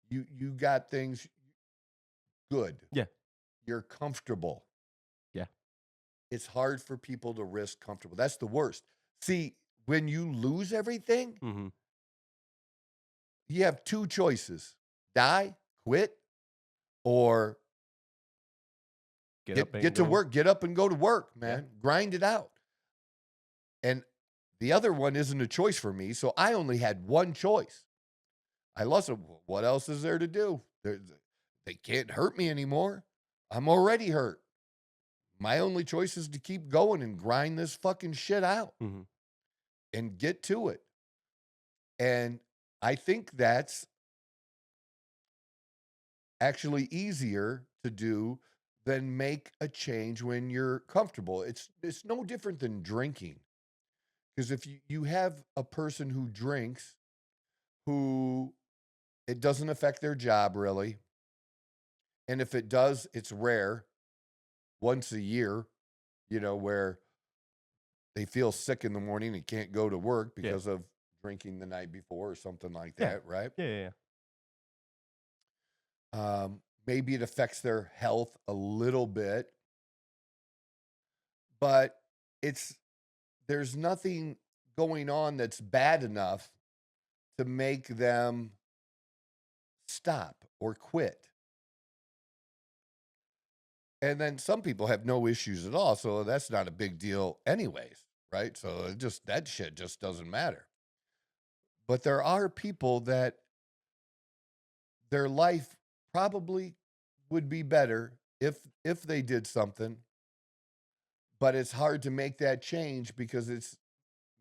You got things good. Yeah. You're comfortable. Yeah. It's hard for people to risk comfortable. That's the worst. See, when you lose everything, Mhm. you have two choices: die, quit, or Get up and get to go. work, get up and go to work, man. Grind it out. And the other one isn't a choice for me, so I only had one choice. I lost it. What else is there to do? They can't hurt me anymore. I'm already hurt. My only choice is to keep going and grind this fucking shit out and get to it. And I think that's actually easier to do than make a change when you're comfortable. It's no different than drinking. Because if you have a person who drinks, who it doesn't affect their job really, and if it does, it's rare, once a year, where they feel sick in the morning and can't go to work because of drinking the night before or something like that, right? Yeah. Maybe it affects their health a little bit, but there's nothing going on that's bad enough to make them stop or quit. And then some people have no issues at all, so that's not a big deal anyways, right? So that shit just doesn't matter. But there are people that their life probably would be better if they did something, but it's hard to make that change because it's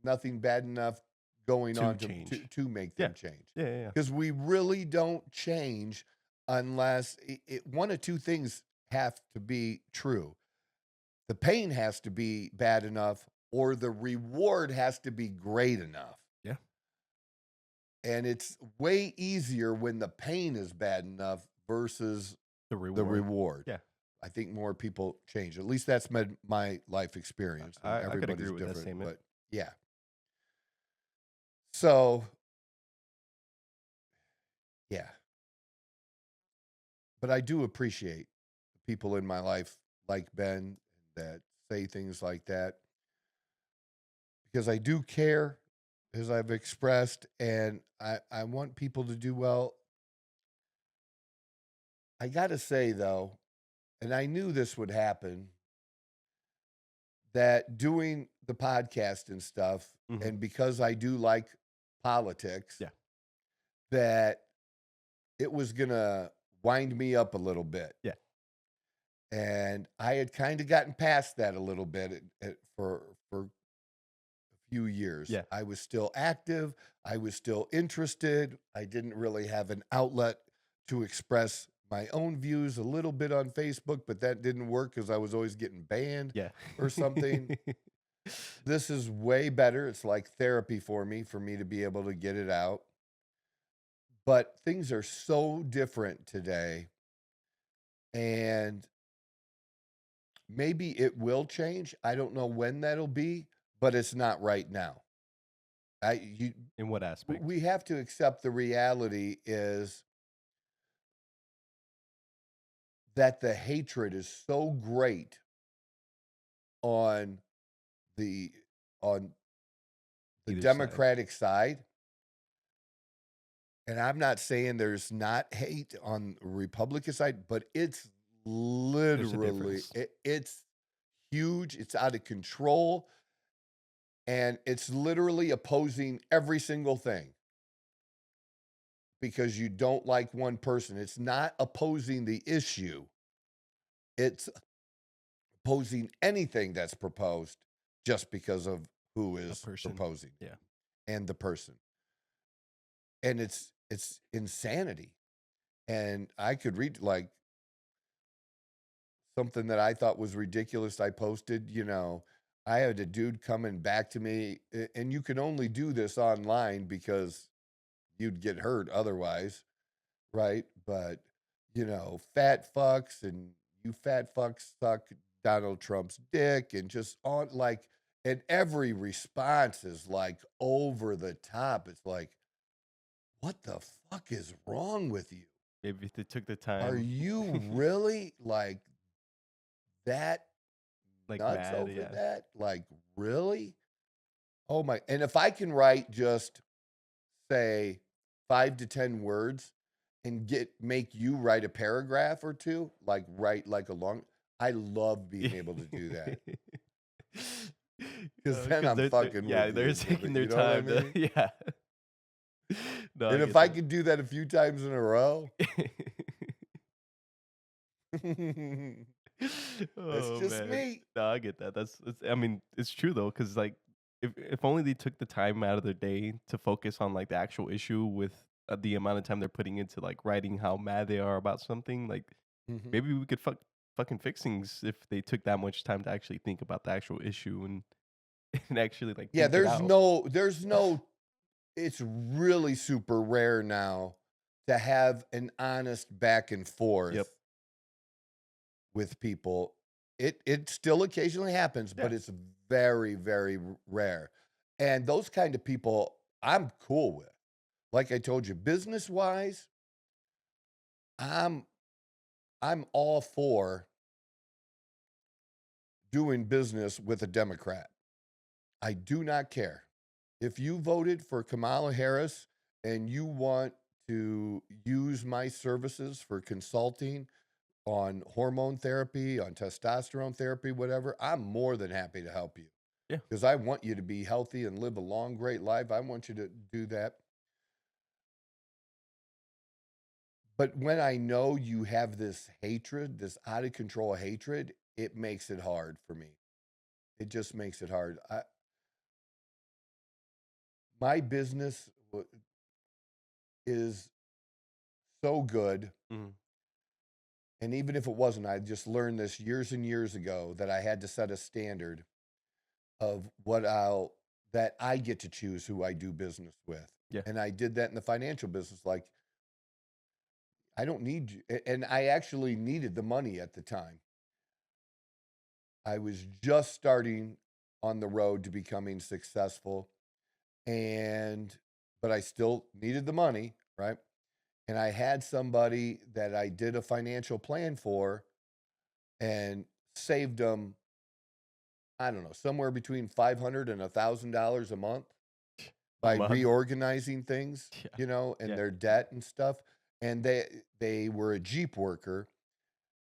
nothing bad enough going on to make them change. Yeah. Because we really don't change unless one of two things have to be true. The pain has to be bad enough, or the reward has to be great enough. Yeah. And it's way easier when the pain is bad enough versus the reward. Yeah. I think more people change. At least that's my life experience. I could Everybody's agree with that different, statement. but yeah. So, yeah. But I do appreciate people in my life like Ben that say things like that, because I do care, as I've expressed, and I want people to do well. I got to say, though, and I knew this would happen, that doing the podcast and stuff, and because I do like politics, that it was going to wind me up a little bit. Yeah. And I had kind of gotten past that a little bit for a few years. Yeah. I was still active. I was still interested. I didn't really have an outlet to express my own views a little bit on Facebook, but that didn't work because I was always getting banned or something. This is way better. It's like therapy for me to be able to get it out. But things are so different today. And maybe it will change. I don't know when that'll be, but it's not right now. In what aspect? We have to accept the reality is that the hatred is so great on the Either Democratic side. And I'm not saying there's not hate on the Republican side, but it's literally, it's huge. It's out of control. And it's literally opposing every single thing because you don't like one person. It's not opposing the issue. It's opposing anything that's proposed just because of who is proposing. Yeah. And the person. And it's insanity. And I could read like something that I thought was ridiculous. I posted, I had a dude coming back to me, and you can only do this online because you'd get hurt otherwise, right? But, fat fucks, and you fat fucks suck Donald Trump's dick, and just on and every response is like over the top. It's like, what the fuck is wrong with you? Maybe if they took the time. Are you really like that? Like nuts mad, over that? Like, really? Oh my. And if I can write just say 5 to 10 words and make you write a paragraph or two, like write like a long, I love being able to do that. Because then I'm fucking yeah, with they're you, taking you their know what I time. mean? Yeah. No, And I if get I that. could do that a few times in a row, that's Oh just man, me. no, I get that. I mean, it's true though, because like, if only they took the time out of their day to focus on like the actual issue with the amount of time they're putting into like writing how mad they are about something, like Mhm. maybe we could fucking fix things if they took that much time to actually think about the actual issue and and actually like Yeah, think it out. there's no, it's really super rare now to have an honest back and Yep. forth with people. It still occasionally happens, Yeah. but it's very, very rare. And those kind of people I'm cool with. Like I told you, business wise, I'm I'm all for doing business with a Democrat. I do not care. If you voted for Kamala Harris and you want to use my services for consulting on hormone therapy, on testosterone therapy, whatever, I'm more than happy to help you Yeah. because I want you to be healthy and live a long, great life. I want you to do that. But when I know you have this hatred, this out of control hatred, it makes it hard for me. It just makes it hard. My business is so good. Mhm. And even if it wasn't, I just learned this years and years ago that I had to set a standard of that I get to choose who I do business with. Yeah. And I did that in the financial business. Like, I don't need you. And I actually needed the money at the time. I was just starting on the road to becoming successful. But I still needed the money, right? And I had somebody that I did a financial plan for and saved them, I don't know, somewhere between $500 and $1,000 a month A by month. reorganizing things, Yeah. and Yeah. their debt and stuff. And they were a Jeep worker,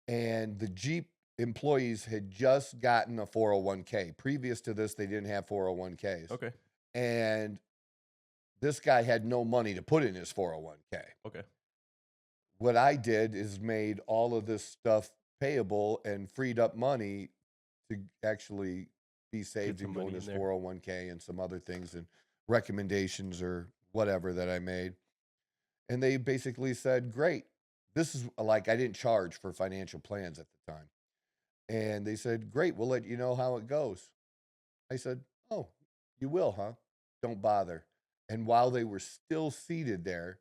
and the Jeep employees had just gotten a 401k. Previous to this, they didn't have 401ks. Okay. And this guy had no money to put in his 401k. Okay. What I did is made all of this stuff payable and freed up money to actually be saved some and go in money in his there. 401k and some other things and recommendations or whatever that I made. And they basically said, great. This is like, I didn't charge for financial plans at the time. And they said, great, we'll let you know how it goes. I said, oh, you will, huh? Don't bother. And while they were still seated there,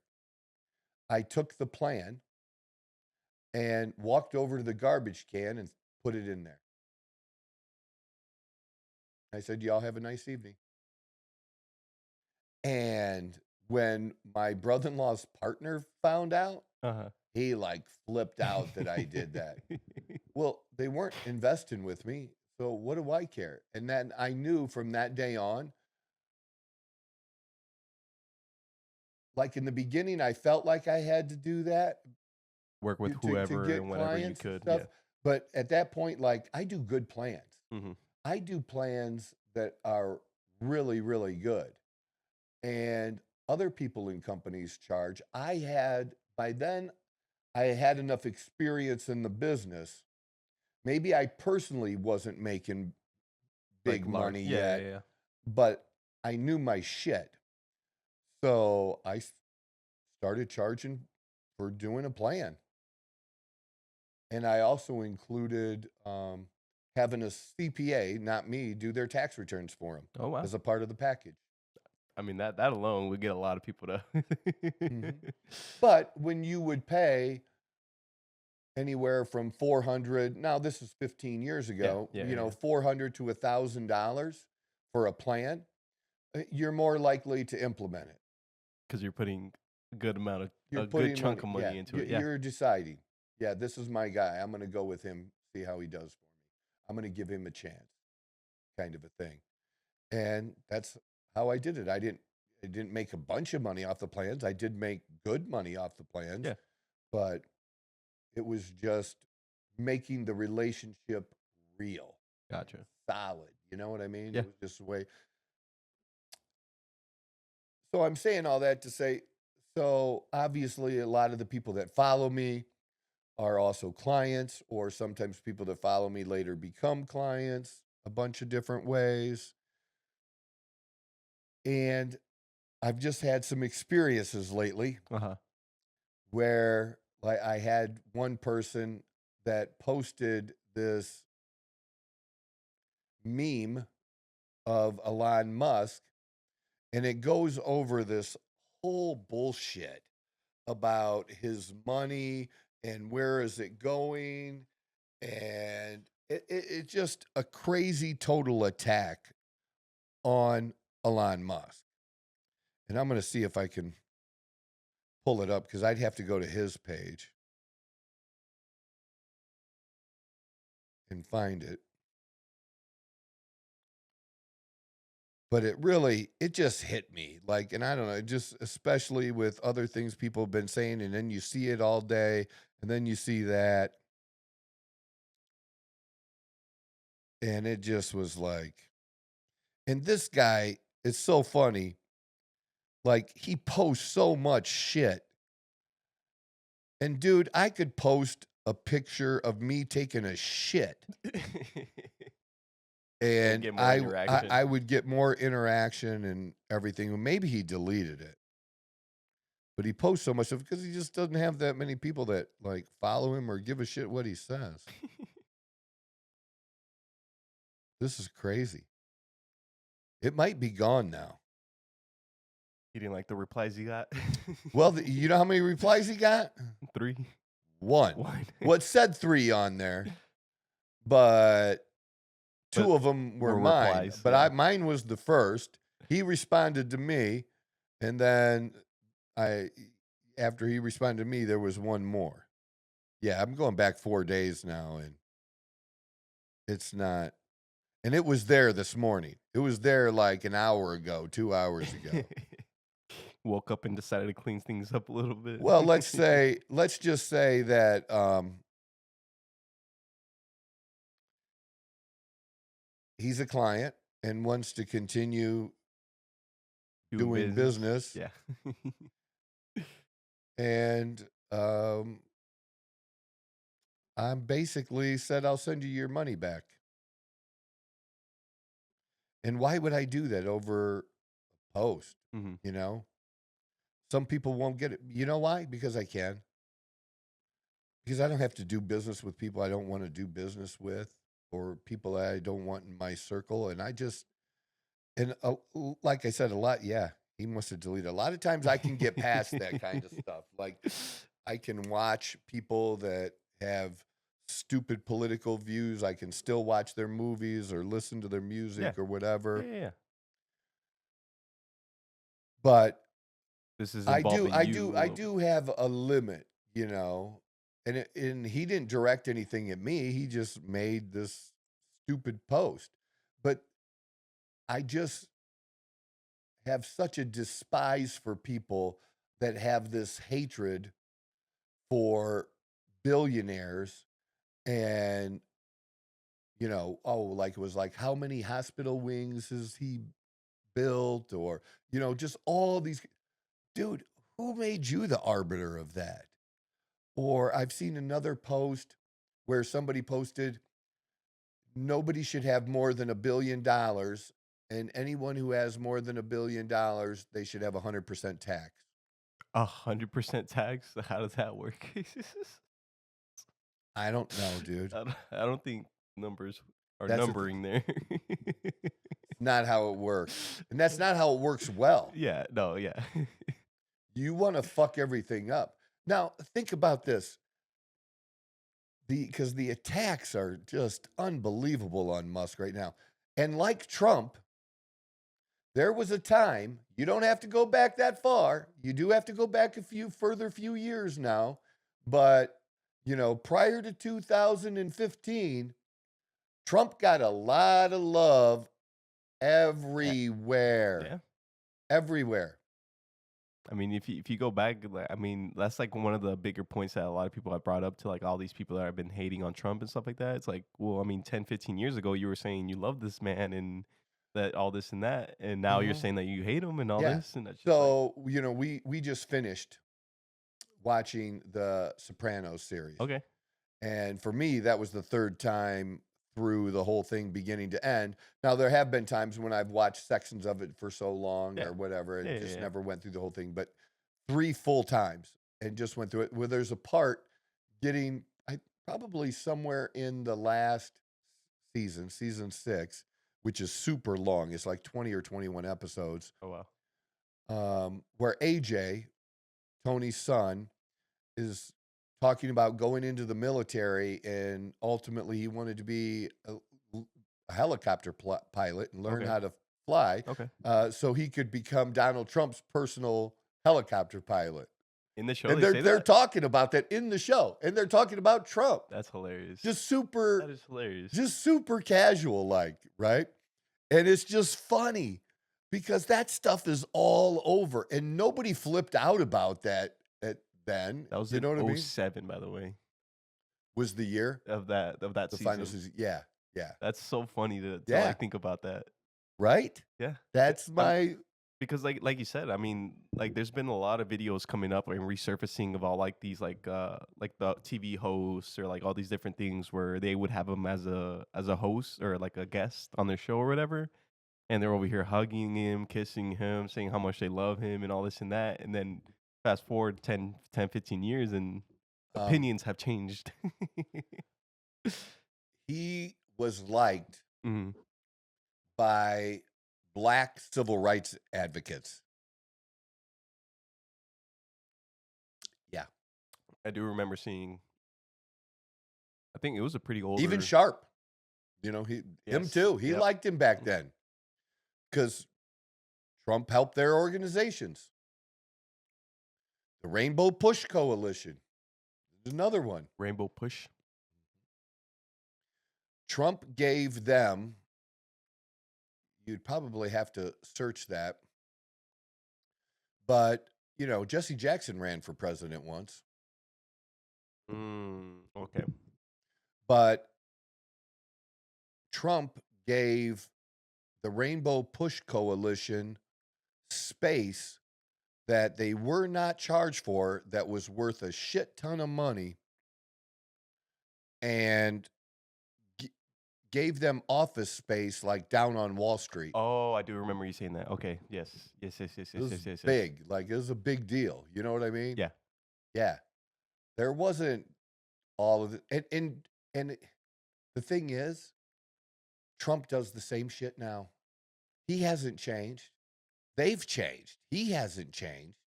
I took the plan and walked over to the garbage can and put it in there. I said, y'all have a nice evening. And when my brother-in-law's partner found out, Uh-huh. he like flipped out that I did that. Well, they weren't investing with me, so what do I care? And then I knew from that day on, like in the beginning, I felt like I had to do that Work with to whoever get and whatever you clients and could. stuff. Yeah. But at that point, like I do good plans. Mhm. I do plans that are really, really good. And other people in companies charge. By then, I had enough experience in the business. Maybe I personally wasn't making Like big large. money Yeah. yet, Yeah. but I knew my shit. So I started charging for doing a plan. And I also included having a CPA, not me, do their tax returns for them Oh wow. as a part of the package. I mean that alone would get a lot of people to. Mhm. But when you would pay anywhere from 400, now this is 15 years ago, Yeah. 400 to $1,000 for a plan, you're more likely to implement it. Because you're putting You're a good putting chunk money, of yeah, money into it. Yeah. you're deciding, yeah, this is my guy. I'm going to go with him, see how he does for me. I'm going to give him a chance, kind of a thing. And that's how I did it. I didn't make a bunch of money off the plans. I did make good money off the plans, Yeah. but it was just making the relationship real, Gotcha. solid. You know what I mean? Yeah. It was just the way. So I'm saying all that to say So obviously, a lot of the people that follow me are also clients, or sometimes people that follow me later become clients a bunch of different ways. And I've just had some experiences lately Uh-huh. where, like, I had one person that posted this meme of Elon Musk, and it goes over this whole bullshit about his money and where is it going, and it's just a crazy total attack on Elon Musk. And I'm going to see if I can pull it up, because I'd have to go to his page and find it. But it just hit me. Like, and I don't know, just especially with other things people have been saying, and then you see it all day, and then you see that. And it just was like, and this guy is so funny. Like, he posts so much shit. And dude, I could post a picture of me taking a shit, and get more interaction. I would get more interaction and everything. Maybe he deleted it, but he posts so much stuff because he just doesn't have that many people that like follow him or give a shit what he says. This is crazy. It might be gone now. He didn't like the replies he got. Well, you know how many replies he got? 3. One. Well, it said 3 on there, but 2 of them were mine. Replies, But yeah. mine was the first. He responded to me, and then after he responded to me, there was one more. Yeah, I'm going back 4 days now, and it's not. And it was there this morning. It was there like an hour ago, 2 hours ago. Woke up and decided to clean things up a little bit. Well, let's just say that he's a client and wants to continue doing business. Yeah. And I'm basically said, I'll send you your money back. And why would I do that over a post? Mhm. You know, some people won't get it. You know why? Because I can. Because I don't have to do business with people I don't want to do business with, or people that I don't want in my circle. And like I said, a lot, yeah, he must have deleted. A lot of times I can get past that kind of stuff. Like, I can watch people that have stupid political views. I can still watch their movies or listen to their music or whatever. Yeah. But This is I involving do have a limit, you know. And he didn't direct anything at me. He just made this stupid post. But I just have such a despise for people that have this hatred for billionaires, and, you know, like, it was like, how many hospital wings has he built? Or, you know, just all these. Dude, who made you the arbiter of that? Or I've seen another post where somebody posted, nobody should have more than $1 billion, and anyone who has more than $1 billion, they should have 100% tax. 100% tax? How does that work? I don't know, dude. I don't think numbers are That's numbering there. Not how it works. And that's not how it works well. Yeah, no, yeah. You want to fuck everything up. Now, think about this. Because the attacks are just unbelievable on Musk right now. And like Trump, there was a time, you don't have to go back that far. You do have to go back a few years now. But, you know, prior to 2015, Trump got a lot of love everywhere. Yeah. Everywhere. I mean, if you go back, I mean, that's like one of the bigger points that a lot of people have brought up to like all these people that have been hating on Trump and stuff like that. It's like, well, I mean, 10, 15 years ago, you were saying you love this man and that all this and that, and now you're saying that you hate him and all Yeah. this, and that's just So, we just finished watching the Sopranos series. okay. And for me, that was the third time through the whole thing beginning to end. Now, there have been times when I've watched sections of it for so long Yeah. or whatever, and Yeah, just yeah. never went through the whole thing, but 3 full times and just went through it, where there's a part getting probably somewhere in the last season 6, which is super long. It's like 20 or 21 episodes, Oh wow. where AJ, Tony's son, is talking about going into the military, and ultimately he wanted to be a helicopter pilot and learn Okay. how to fly, Okay. so he could become Donald Trump's personal helicopter pilot. In the show, And they say they're that. talking about that in the show, and they're talking about Trump. That's hilarious. Just super, That is hilarious. just super casual, like, right? And it's just funny because that stuff is all over, and nobody flipped out about that then. That was you in know what I mean? 07, by the way, Was the year of that the season. final season? Yeah, yeah, That's so funny to Yeah. like think about that. right. Yeah. That's my Because like you said, I mean, like there's been a lot of videos coming up and resurfacing of all like these like the TV hosts or like all these different things where they would have him as a host or like a guest on their show or whatever, and they're over here hugging him, kissing him, saying how much they love him and all this and that, and then fast forward 10, 15 years and um, opinions have changed. he was liked Mhm. by Black civil rights advocates. Yeah, I do remember seeing. I think it was a pretty old. even Sharp. Him Yes, too. He yep. liked him back then because Trump helped their organizations. The Rainbow Push Coalition is another one. Rainbow Push. Trump gave them, you'd probably have to search that, but, Jesse Jackson ran for president once, Okay. but Trump gave the Rainbow Push Coalition space that they were not charged for, that was worth a shit ton of money, and gave them office space like down on Wall Street. Oh, I do remember you saying that. Okay. Yes. Yes. It was big. Like, it was a big deal. You know what I mean? Yeah. Yeah. There wasn't all of it. And the thing is, Trump does the same shit now. He hasn't changed. They've changed. He hasn't changed.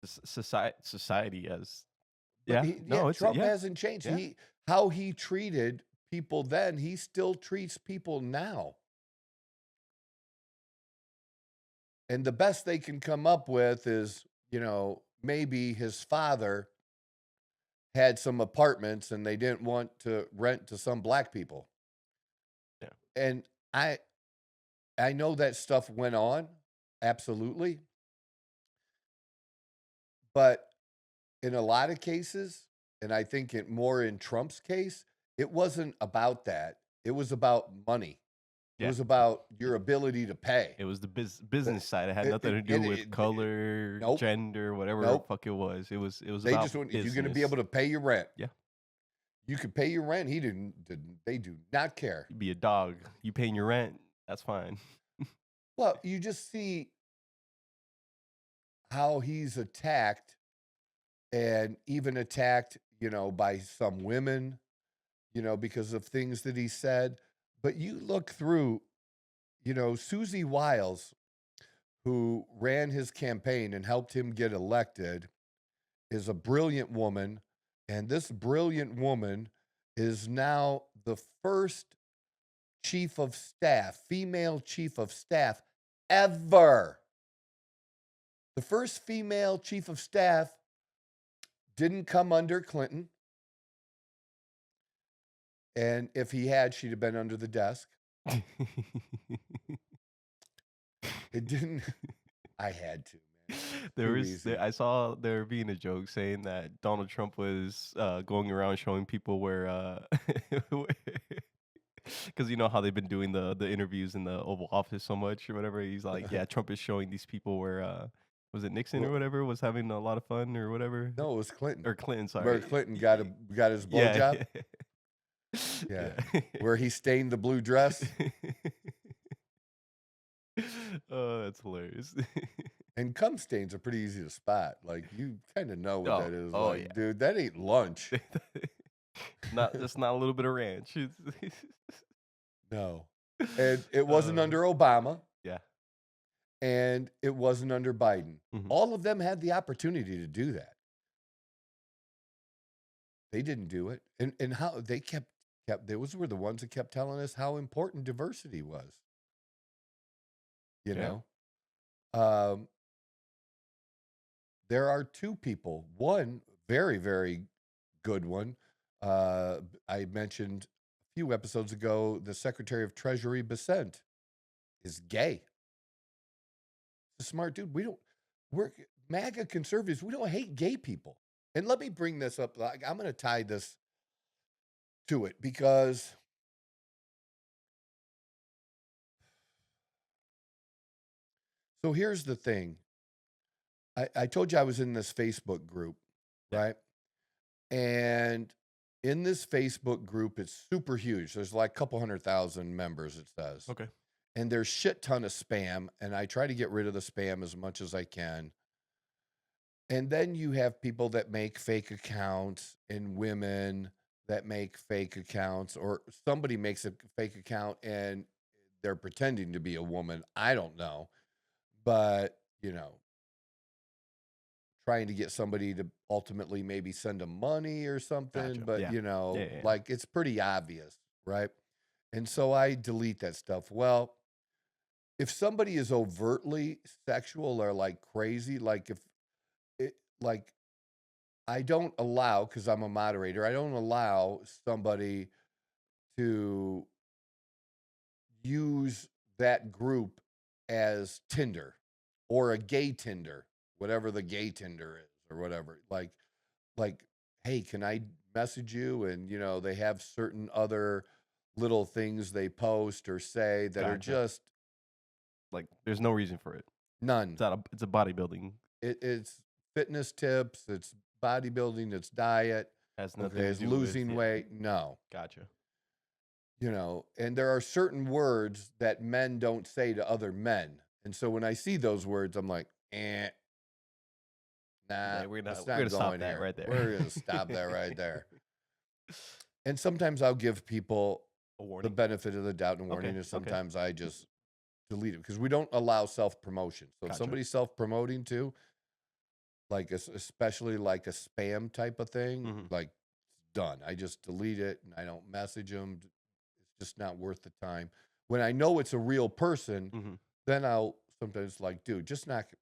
Society has. But Yeah. Trump hasn't changed. Yeah. How he treated people then, he still treats people now. And the best they can come up with is, maybe his father had some apartments and they didn't want to rent to some black people. Yeah. And I know that stuff went on, absolutely. But in a lot of cases, and I think more in Trump's case, it wasn't about that. It was about money. It Yeah. was about your ability to pay. It was the business side. It had it- nothing to it- do and with it- color, Nope. gender, whatever Nope. the fuck it was. It was They about just want, if business. you're going to be able to pay your rent. Yeah. You could pay your rent. They do not care. Be a dog. You paying your rent? That's fine. Well, you just see how he's attacked, and even attacked, by some women, because of things that he said. But you look through, Susie Wiles, who ran his campaign and helped him get elected, is a brilliant woman. And this brilliant woman is now the first chief of staff, female chief of staff ever. The first female chief of staff didn't come under Clinton. And if he had, she'd have been under the desk. It didn't. I had to, man. Too easy. I saw there being a joke saying that Donald Trump was going around showing people where Because you know how they've been doing the interviews in the Oval Office so much or whatever. He's like, yeah, Trump is showing these people where was it Nixon or Well, whatever was having a lot of fun or whatever, no, it was Clinton. or Clinton, Where sorry. Clinton got his Yeah, blowjob. Yeah. yeah. Where he stained the blue dress. Oh, that's hilarious. And cum stains are pretty easy to spot. Like, you kind of know what that is. Oh, like, yeah. dude, that ain't lunch. Just not a little bit of ranch. No. And it wasn't Uh, under Obama, yeah. and it wasn't under Biden. Mhm. All of them had the opportunity to do that. They didn't do it. And how they kept those were the ones that kept telling us how important diversity was. You Yeah. know? There are two people. One very, very good one. I mentioned a few episodes ago, the Secretary of Treasury Besant is gay. He's a smart dude. We're MAGA conservatives. We don't hate gay people. And let me bring this up. Like, I'm going to tie this to it because so here's the thing. I told you I was in this Facebook group, Yeah. right? And in this Facebook group, it's super huge. There's like a couple 100,000 members, it says. Okay. And there's shit ton of spam. And I try to get rid of the spam as much as I can. And then you have people that make fake accounts and women that make fake accounts, or somebody makes a fake account and they're pretending to be a woman. I don't know. But, trying to get somebody to ultimately maybe send them money or something. Gotcha. But, Yeah. Yeah. like, it's pretty obvious, right? And so I delete that stuff. Well, if somebody is overtly sexual or like crazy, like if it, like, I don't allow, because I'm a moderator, I don't allow somebody to use that group as Tinder or a gay Tinder, whatever the gay Tinder is or whatever. Like, hey, can I message you? And, they have certain other little things they post or say that are Gotcha. just Like, there's no reason for it. none. It's a bodybuilding. It's fitness tips, it's bodybuilding, it's diet, Has nothing okay, to it's do with losing weight. No. Gotcha. And there are certain words that men don't say to other men. And so when I see those words, I'm like, nah, Yeah, we're it's gonna stop going that here. right there. We're going to stop that right there. And sometimes I'll give people A the warning. benefit of the doubt and warning, Okay, and okay. sometimes I just delete it because we don't allow self-promotion. So if Gotcha. somebody's self-promoting too, like especially like a spam type of thing, Mhm. like it's done. I just delete it and I don't message them. It's just not worth the time. When I know it's a real person, Mhm. then I'll sometimes like, dude, just knock it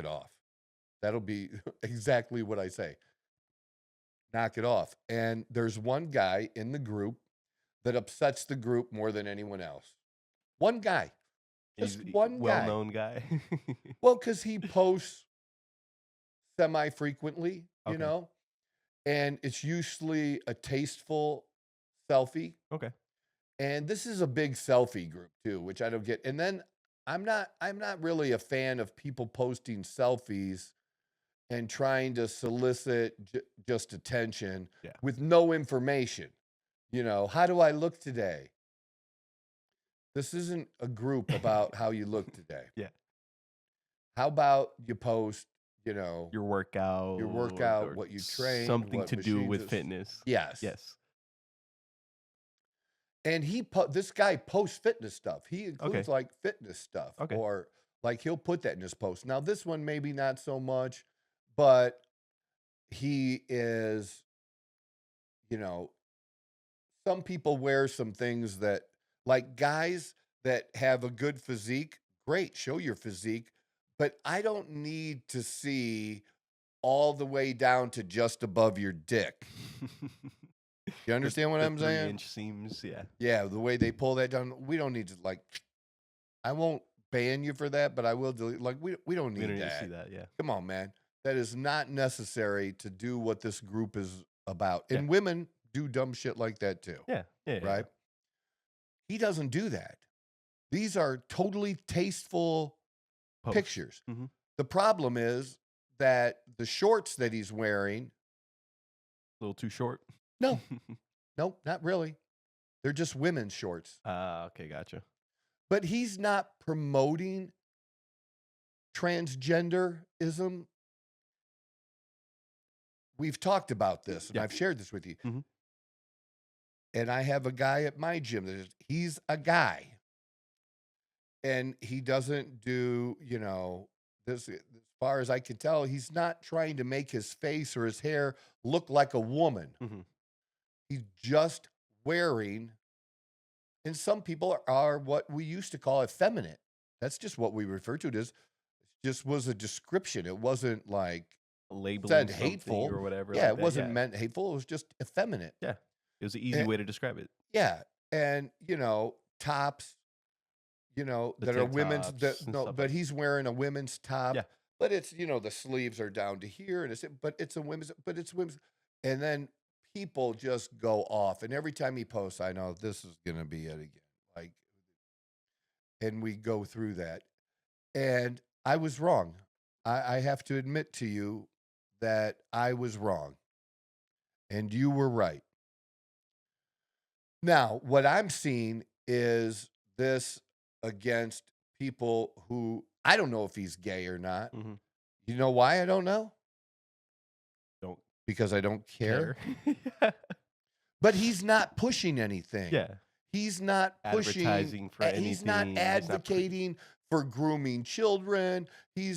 off. That'll be exactly what I say. Knock it off. And there's one guy in the group that upsets the group more than anyone else. One guy. Just He's one guy. well-known guy. Well, because he posts semi-frequently, Okay. and it's usually a tasteful selfie. Okay. And this is a big selfie group too, which I don't get. And then I'm not really a fan of people posting selfies and trying to solicit just attention Yeah. with no information. How do I look today? This isn't a group about how you look today. Yeah. How about you post, Your workout. or what you train, Something what to do machines with is- fitness. Yes. Yes. And this guy posts fitness stuff. He includes Okay. like fitness stuff, Okay. or like he'll put that in his post. Now this one maybe not so much, but he is, some people wear some things that, like, guys that have a good physique, great, show your physique, but I don't need to see all the way down to just above your dick. You understand what I'm saying? 3-inch seams. Yeah. Yeah, the way they pull that down, we don't need to, like, I won't ban you for that, but I will delete. Like, we don't We need don't need to that. see that. Yeah. Come on, man. That is not necessary to do what this group is about. And Yeah. women do dumb shit like that too. Yeah. Right? He doesn't do that. These are totally tasteful Post. pictures. Mhm. The problem is that the shorts that he's wearing, A little too short. no, not really. They're just women's shorts. Okay, gotcha. But he's not promoting transgenderism. We've talked about this, and Yeah. I've shared this with you. Mhm. And I have a guy at my gym that he's a guy. And he doesn't do, this, as far as I can tell, he's not trying to make his face or his hair look like a woman. Mhm. He's just wearing, and some people are what we used to call effeminate. That's just what we refer to it as. It just was a description. It wasn't like Labeling said something hateful or whatever. Yeah, like it that. wasn't meant hateful. It was just effeminate. Yeah. It was an easy And- way to describe it. Yeah, and tops, The that are tank women's. tops That and no, stuff but like- he's wearing a women's top. Yeah. But it's the sleeves are down to here, and it's a women's. But it's women's, and then people just go off, and every time he posts, I know this is gonna be it again. Like, and we go through that, and I was wrong. I have to admit to you that I was wrong, and you were right. Now, what I'm seeing is this against people who I don't know if he's gay or not. Mhm. You know why I don't know? Don't Because I don't care. care. But he's not pushing anything. Yeah. He's not pushing. Advertising for He's not anything, he's not advocating for grooming children. He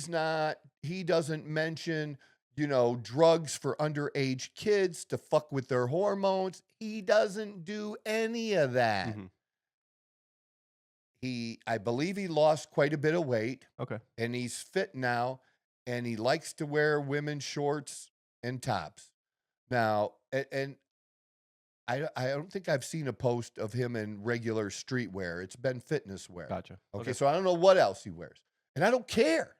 doesn't mention, drugs for underage kids to fuck with their hormones. He doesn't do any of that. Mhm. I believe he lost quite a bit of weight, Okay. and he's fit now, and he likes to wear women's shorts and tops. Now, and I don't think I've seen a post of him in regular streetwear. It's been fitness wear. Gotcha. Okay, so I don't know what else he wears, and I don't care.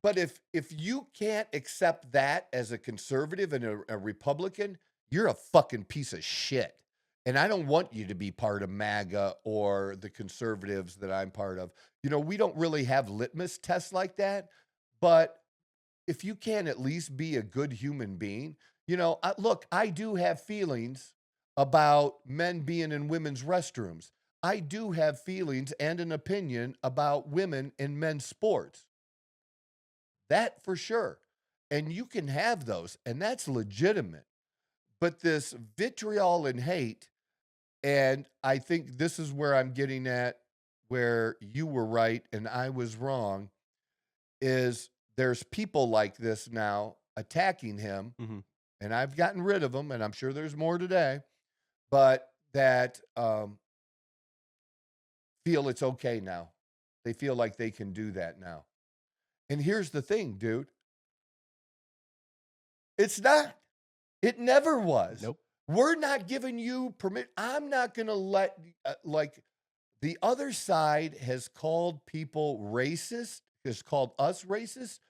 But if you can't accept that as a conservative and a Republican, you're a fucking piece of shit. And I don't want you to be part of MAGA or the conservatives that I'm part of. We don't really have litmus tests like that. But if you can at least be a good human being, look, I do have feelings about men being in women's restrooms. I do have feelings and an opinion about women in men's sports. That for sure. And you can have those, and that's legitimate. But this vitriol and hate, and I think this is where I'm getting at, where you were right and I was wrong, is there's people like this now attacking him, Mhm. and I've gotten rid of them, and I'm sure there's more today, but that feel it's okay now. They feel like they can do that now. And here's the thing, dude. It's not. It never was. Nope. We're not giving you permit. I'm not going to let, the other side has called people racist, has called us racist,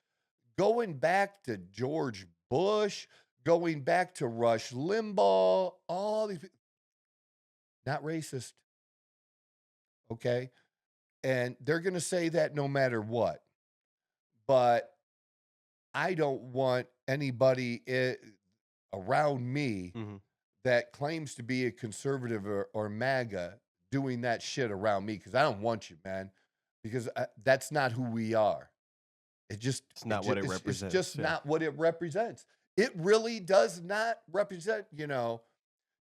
going back to George Bush, going back to Rush Limbaugh, all these people. Not racist. Okay? And they're going to say that no matter what. But I don't want anybody around me Mhm. that claims to be a conservative or MAGA doing that shit around me, because I don't want you, man, because that's not who we are. It's not what it represents. It's just yeah. not what it represents. It really does not represent,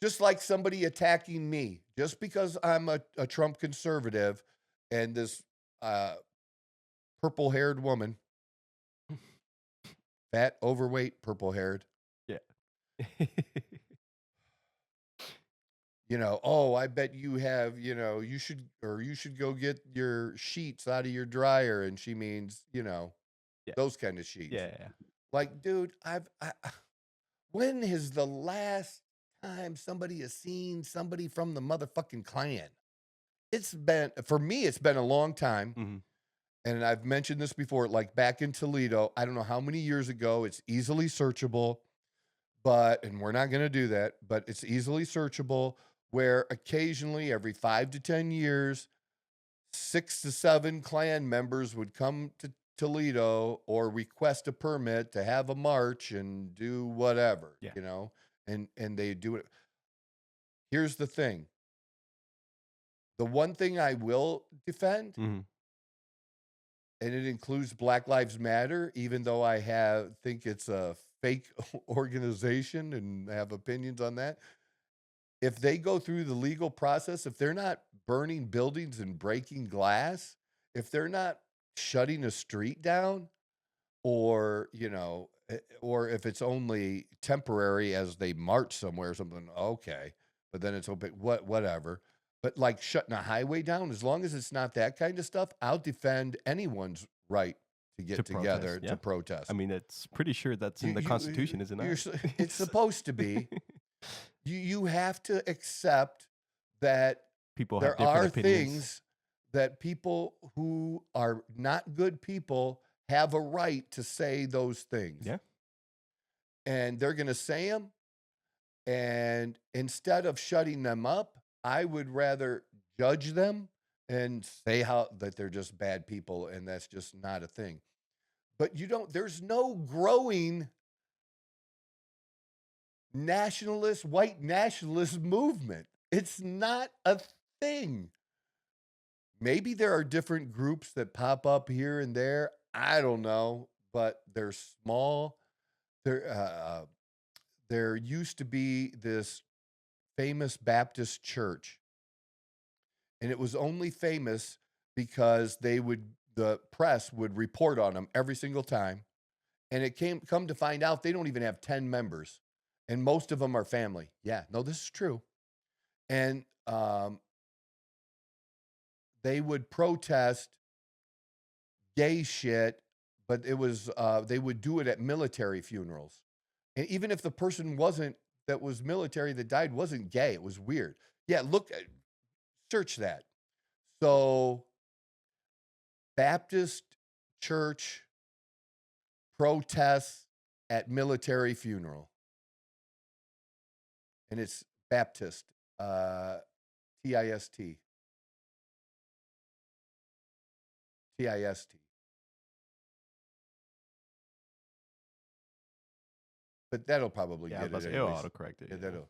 just like somebody attacking me, just because I'm a Trump conservative and this purple-haired woman, fat, overweight, purple-haired, oh, I bet you have, you should go get your sheets out of your dryer. And she means, those kind of sheets. Yeah. Like, dude, when is the last time somebody has seen somebody from the motherfucking Klan? For me, it's been a long time. Mhm. And I've mentioned this before, like back in Toledo, I don't know how many years ago, it's easily searchable. and we're not going to do that, but it's easily searchable, where occasionally every 5 to 10 years, 6 to 7 Klan members would come to Toledo or request a permit to have a march and do whatever, Yeah. and they do it. Here's the thing. The one thing I will defend, Mm-hmm. and it includes Black Lives Matter, even though I think it's a fake organization and have opinions on that. If they go through the legal process, if they're not burning buildings and breaking glass, if they're not shutting a street down, or or if it's only temporary as they march somewhere or something, okay, but then it's open, whatever. But like shutting a highway down, as long as it's not that kind of stuff, I'll defend anyone's right to get together protest, to protest. I mean, it's pretty sure that's in the Constitution, isn't it? It's supposed to be. You have to accept that People there have different are opinions. things that people who are not good people have a right to say those things. Yeah. And they're going to say them. And instead of shutting them up, I would rather judge them and say that they're just bad people and that's just not a thing. But there's no growing white nationalist movement. It's not a thing. Maybe there are different groups that pop up here and there. I don't know, but they're small. There used to be this famous Baptist church, and it was only famous because the press would report on them every single time. And it come to find out they don't even have 10 members, and most of them are family. Yeah, no, this is true. And they would protest gay shit, but it was they would do it at military funerals. And even if the person that was military that died wasn't gay, it was weird. Yeah, search that. So Baptist church protests at military funeral. And it's Baptist, T-I-S-T. T-I-S-T. But that'll probably get it. It'll autocorrect it. Yeah, that'll.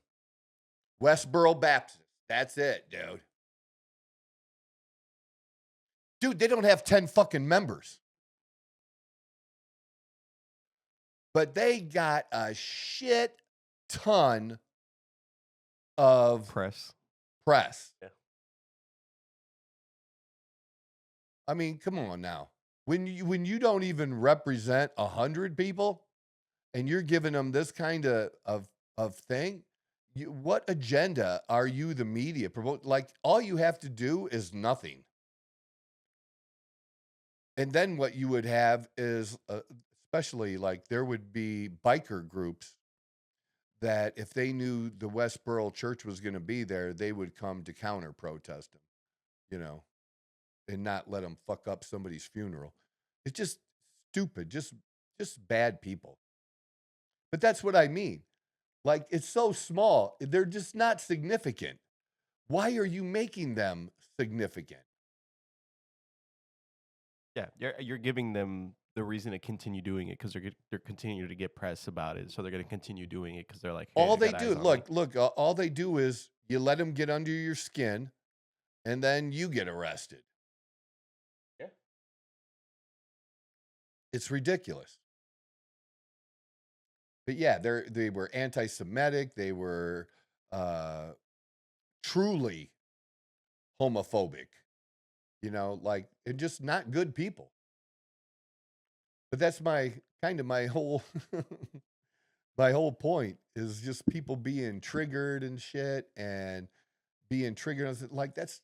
Westboro Baptist. That's it, dude. Dude, they don't have 10 fucking members. But they got a shit ton of Press. Yeah. Yeah. I mean, come on now. When you don't even represent 100 people and you're giving them this kind of thing, what agenda are you, the media, promote? Like, all you have to do is nothing. And then what you would have is, especially like there would be biker groups that if they knew the Westboro church was going to be there, they would come to counter protest them, and not let them fuck up somebody's funeral. It's just stupid, just bad people. But that's what I mean. Like, it's so small. They're just not significant. Why are you making them significant? Yeah, you're giving them the reason to continue doing it because they're continuing to get press about it, so they're going to continue doing it because they're like, hey, all they got do, eyes on me. look, all they do is you let them get under your skin, and then you get arrested. Yeah, it's ridiculous. But yeah, they were anti-Semitic. They were truly homophobic. Like, and just not good people. But that's my whole my whole point is just people being triggered and shit and being triggered. Like, that's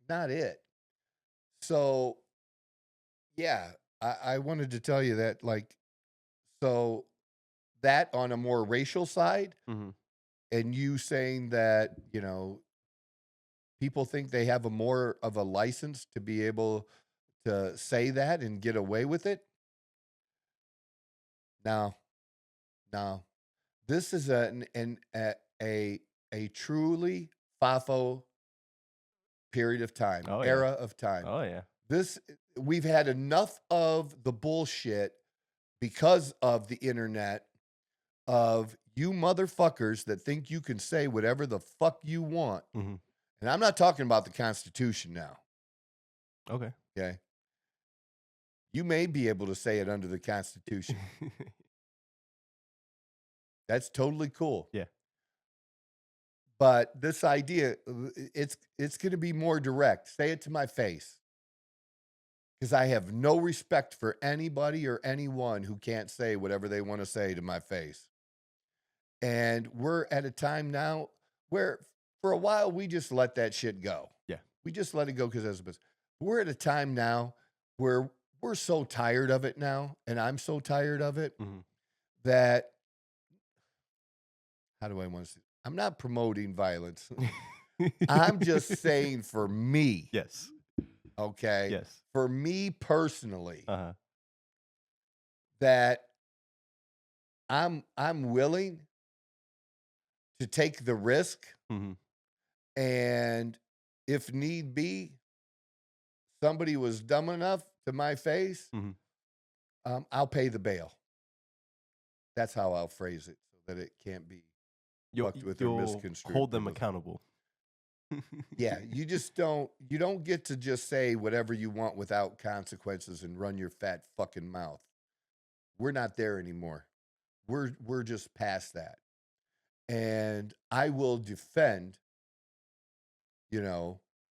not it. So yeah, I wanted to tell you that, like, so that on a more racial side, Mhm. and you saying that, people think they have a more of a license to be able to say that and get away with it. No. This is a truly FAFO period of time, Oh, yeah. era of time. Oh yeah. We've had enough of the bullshit because of the internet of you motherfuckers that think you can say whatever the fuck you want. hmm And I'm not talking about the Constitution now. Okay. Okay. You may be able to say it under the Constitution. That's totally cool. Yeah. But this idea, it's going to be more direct. Say it to my face. Because I have no respect for anybody or anyone who can't say whatever they want to say to my face. And we're at a time now where for a while we just let that shit go. Yeah. We just let it go because that's the best. We're at a time now where we're so tired of it now, and I'm so tired of it that, how do I want to say? I'm not promoting violence. I'm just saying for me. Yes. Okay. Yes. For me personally, Uh-huh. that I'm willing to take the risk, and if need be, somebody was dumb enough to my face, I'll pay the bail. That's how I'll phrase it, so that it can't be fucked with or misconstrued. Hold them accountable. Yeah, you don't get to just say whatever you want without consequences and run your fat fucking mouth. We're not there anymore. We're just past that. And I will defend,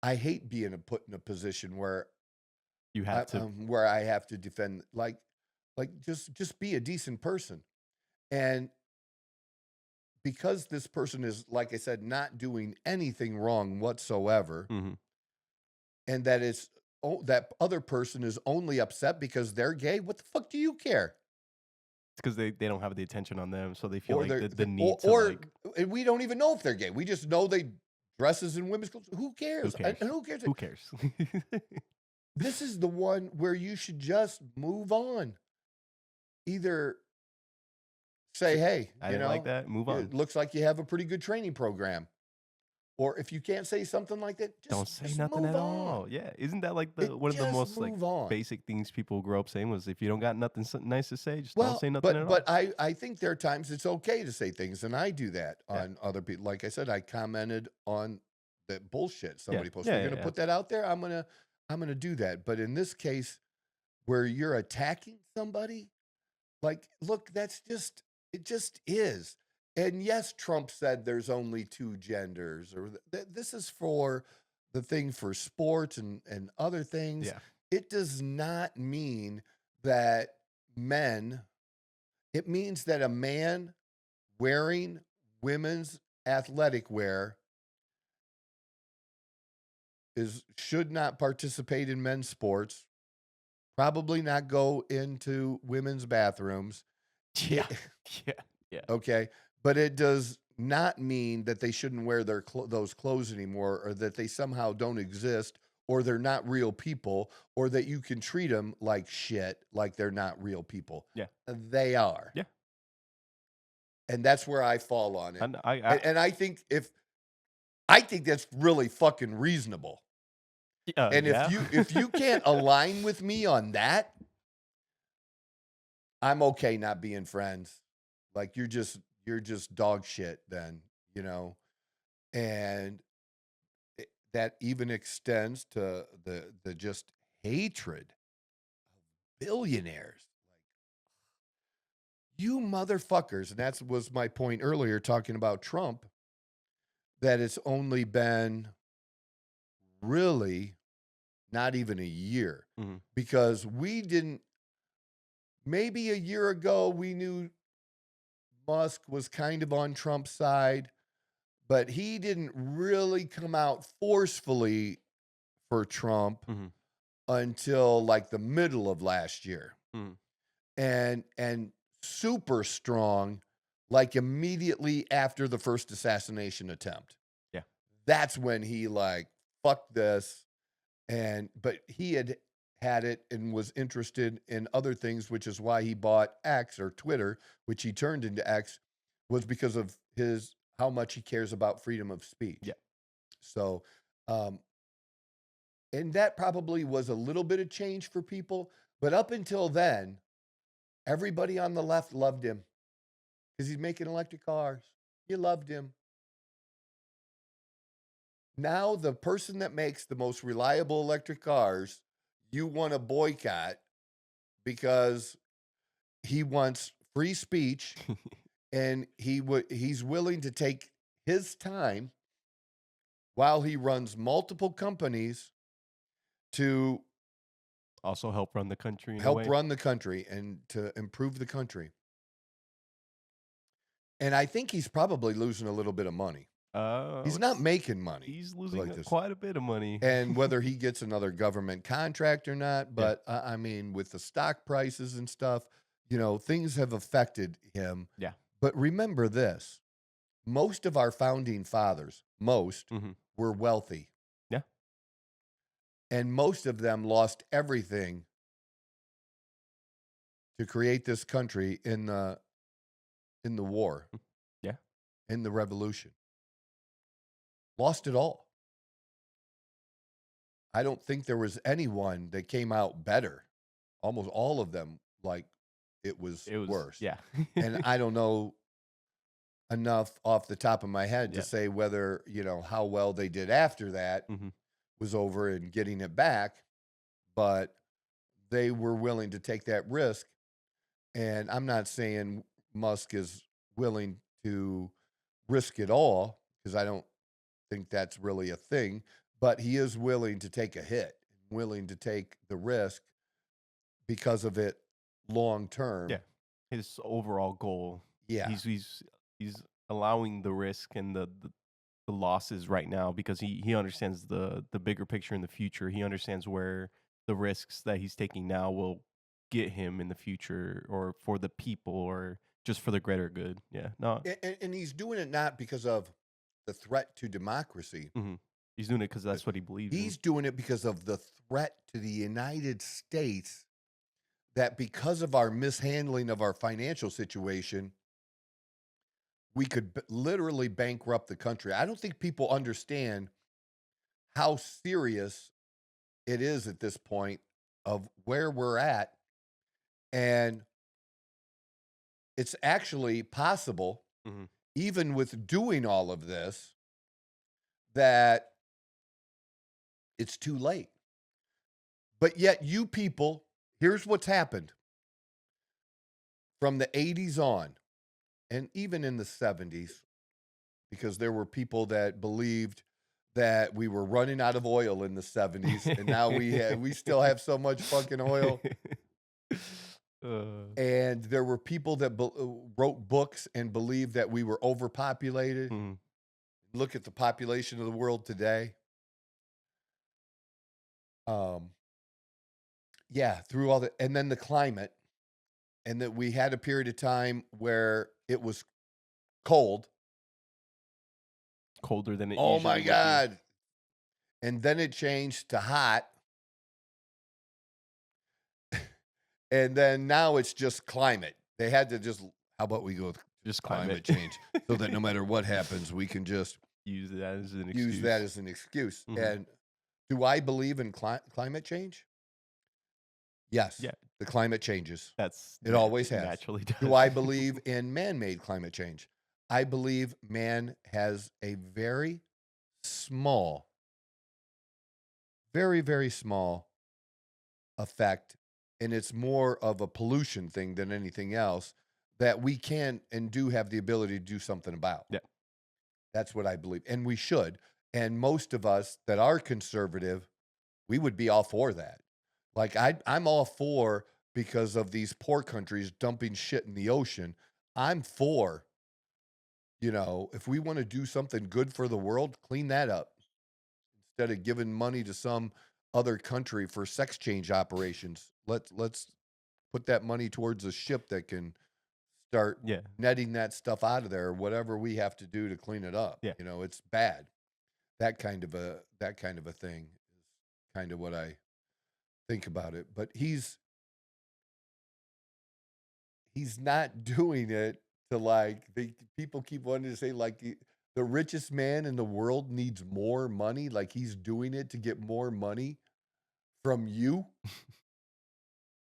I hate being put in a position where you have to where I have to defend, like just be a decent person. And because this person is, like I said, not doing anything wrong whatsoever, and that that other person is only upset because they're gay, what the fuck do you care? It's because they don't have the attention on them, so they feel Or like the need to and we don't even know if they're gay. We just know they dresses in women's clothes. Who cares? Who cares? And who cares? Who cares? This is the one where you should just move on. Either say, hey, I didn't like that. Move on. It looks like you have a pretty good training program. Or if you can't say something like that, Don't say just nothing move at on. all. Yeah, isn't that like one of the most like basic things people grow up saying was if you don't got nothing nice to say, just don't say nothing at all. But I think there are times it's okay to say things, and I do that on other people. Like I said, I commented on that bullshit somebody posted. You're gonna put that out there. I'm gonna do that. But in this case, where you're attacking somebody, like, look, it just is. And yes, Trump said there's only two genders, or this is for the thing for sports and other things. Yeah. It does not mean that it means that a man wearing women's athletic wear should not participate in men's sports, probably not go into women's bathrooms. Yeah. Okay. But it does not mean that they shouldn't wear those clothes anymore, or that they somehow don't exist, or they're not real people, or that you can treat them like shit, like they're not real people. Yeah. They are. Yeah. And that's where I fall on it. And I think I think that's really fucking reasonable. And if you can't align with me on that, I'm okay not being friends. Like you're just dog shit then, and that even extends to the just hatred of billionaires. Like, you motherfuckers, and that was my point earlier talking about Trump, that it's only been really not even a year, because maybe a year ago we knew Musk was kind of on Trump's side, but he didn't really come out forcefully for Trump until like the middle of last year. And super strong like immediately after the first assassination attempt. Yeah. That's when he like, fuck this. But he had it and was interested in other things, which is why he bought X, or Twitter, which he turned into X, was because of how much he cares about freedom of speech. Yeah. So, and that probably was a little bit of change for people, but up until then, everybody on the left loved him because he's making electric cars. You loved him. Now, the person that makes the most reliable electric cars, you want to boycott because he wants free speech and he's willing to take his time while he runs multiple companies to Also help run the country in a help way. run the country and to improve the country. And I think he's probably losing a little bit of money. He's not making money. He's losing like this. quite a bit of money. And whether he gets another government contract or not, but I mean, with the stock prices and stuff, things have affected him. Yeah. But remember this, most of our founding fathers, were wealthy. Yeah. And most of them lost everything to create this country in the war. Yeah. In the revolution. Lost it all. I don't think there was anyone that came out better. Almost all of them, like, it was worse. Yeah. And I don't know enough off the top of my head to say whether, how well they did after that was over and getting it back, but they were willing to take that risk. And I'm not saying Musk is willing to risk it all, because I don't think that's really a thing, but he is willing to take a hit, willing to take the risk because of it long term. Yeah. His overall goal. Yeah. He's allowing the risk and the losses right now because he understands the bigger picture in the future. He understands where the risks that he's taking now will get him in the future, or for the people, or just for the greater good. Yeah. No. And he's doing it not because of the threat to democracy. He's doing it because that's what he believes in. He's doing it because of the threat to the United States, that because of our mishandling of our financial situation, we could literally bankrupt the country. I don't think people understand how serious it is at this point of where we're at. And it's actually possible, even with doing all of this, that it's too late. But yet you people, here's what's happened. From the 80s on, and even in the 70s, because there were people that believed that we were running out of oil in the 70s, and now we still have so much fucking oil. And there were people that wrote books and believed that we were overpopulated. Look at the population of the world today. Through all and then the climate, and that we had a period of time where it was cold. Colder than it Oh usually my would be. God. And then it changed to hot. And then now it's just climate. They had to how about we go with Just climate change, so that no matter what happens, we can just use that as an excuse. use that as an excuse. And do I believe in climate change? Yes. Yeah. The climate changes. It always has. Naturally does. Do I believe in man-made climate change? I believe man has a very small, very, very small effect, and it's more of a pollution thing than anything else, that we can and do have the ability to do something about. Yeah. That's what I believe. And we should. And most of us that are conservative, we would be all for that. Like I'm all for, because of these poor countries dumping shit in the ocean, I'm for, if we want to do something good for the world, clean that up. Instead of giving money to some other country for sex change operations, let's put that money towards a ship that can start netting that stuff out of there, or whatever we have to do to clean it up. Yeah. It's bad. That kind of a thing is kind of what I think about it. But he's not doing it to like people keep wanting to say like the richest man in the world needs more money, like he's doing it to get more money from you.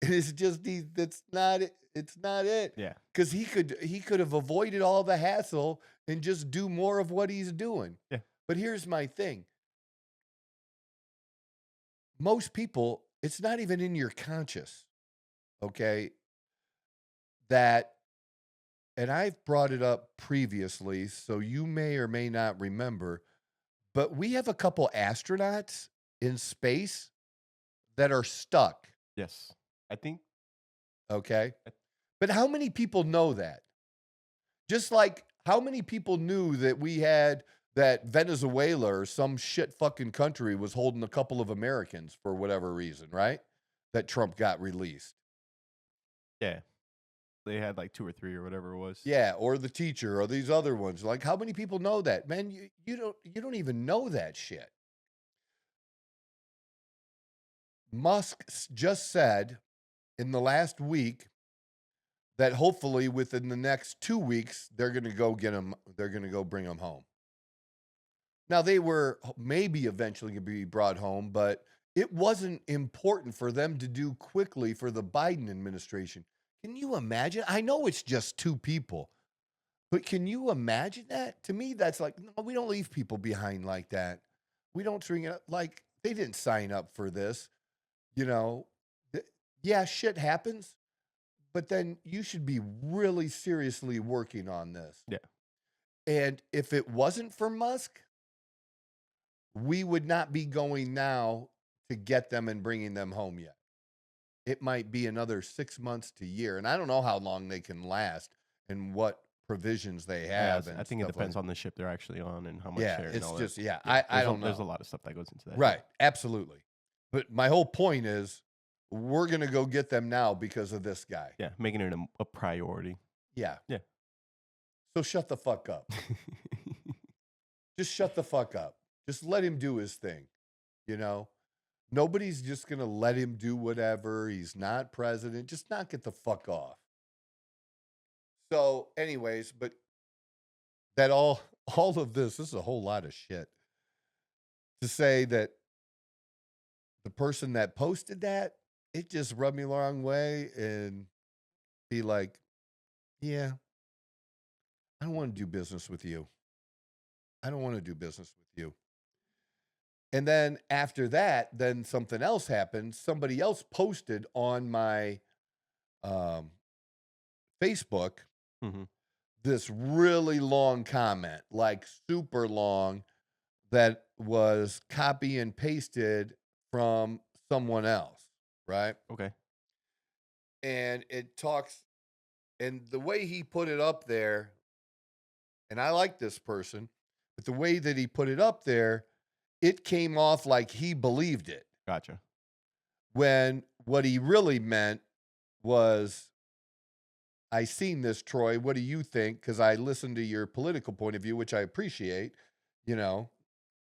It's just that's not it. It's not it. Yeah. Because he could have avoided all the hassle and just do more of what he's doing. Yeah. But here's my thing. Most people, it's not even in your conscious, okay? That, and I've brought it up previously, so you may or may not remember, but we have a couple astronauts in space that are stuck, Yes. I think okay? But how many people know that? Just like how many people knew that we had that Venezuela or some shit fucking country was holding a couple of Americans for whatever reason, right? That Trump got released. yeah. They had like 2 or 3 or whatever it was. Yeah, or the teacher or these other ones. Like how many people know that? Man, you don't even know that shit. Musk just said in the last week that hopefully within the next 2 weeks they're going to go get him. They're going to go bring him home. Now they were maybe eventually going to be brought home, but it wasn't important for them to do quickly for the Biden administration. Can you imagine? I know it's just 2 people, but can you imagine that? To me, that's like, no, we don't leave people behind like that. We don't string it up. Like they didn't sign up for this. You know, yeah, shit happens, but then you should be really seriously working on this. Yeah. And if it wasn't for Musk, we would not be going now to get them and bringing them home yet. It might be another 6 months to a year. And I don't know how long they can last and what provisions they have. Yeah, and I think it stuff depends like on the ship they're actually on and how much Yeah, share and it's all just, that. yeah, Yeah, I don't know. There's a lot of stuff that goes into that. Right, absolutely. But my whole point is we're going to go get them now because of this guy. Yeah, making it a priority. Yeah. Yeah. So shut the fuck up. Just shut the fuck up. Just let him do his thing, you know? Nobody's just going to let him do whatever. He's not president. Just not get the fuck off. So, anyways, but that all of this is a whole lot of shit. To say that the person that posted that, it just rubbed me the wrong way and be like, yeah, I don't want to do business with you. I don't want to do business with you. And then after that, then something else happened. Somebody else posted on my Facebook Mhm. this really long comment, like super long, that was copy and pasted from someone else, right? Okay. And it talks, and the way he put it up there, and I like this person, but the way that he put it up there, it came off like he believed it. Gotcha. When what he really meant was, I seen this, Troy. What do you think? Because I listened to your political point of view, which I appreciate, you know,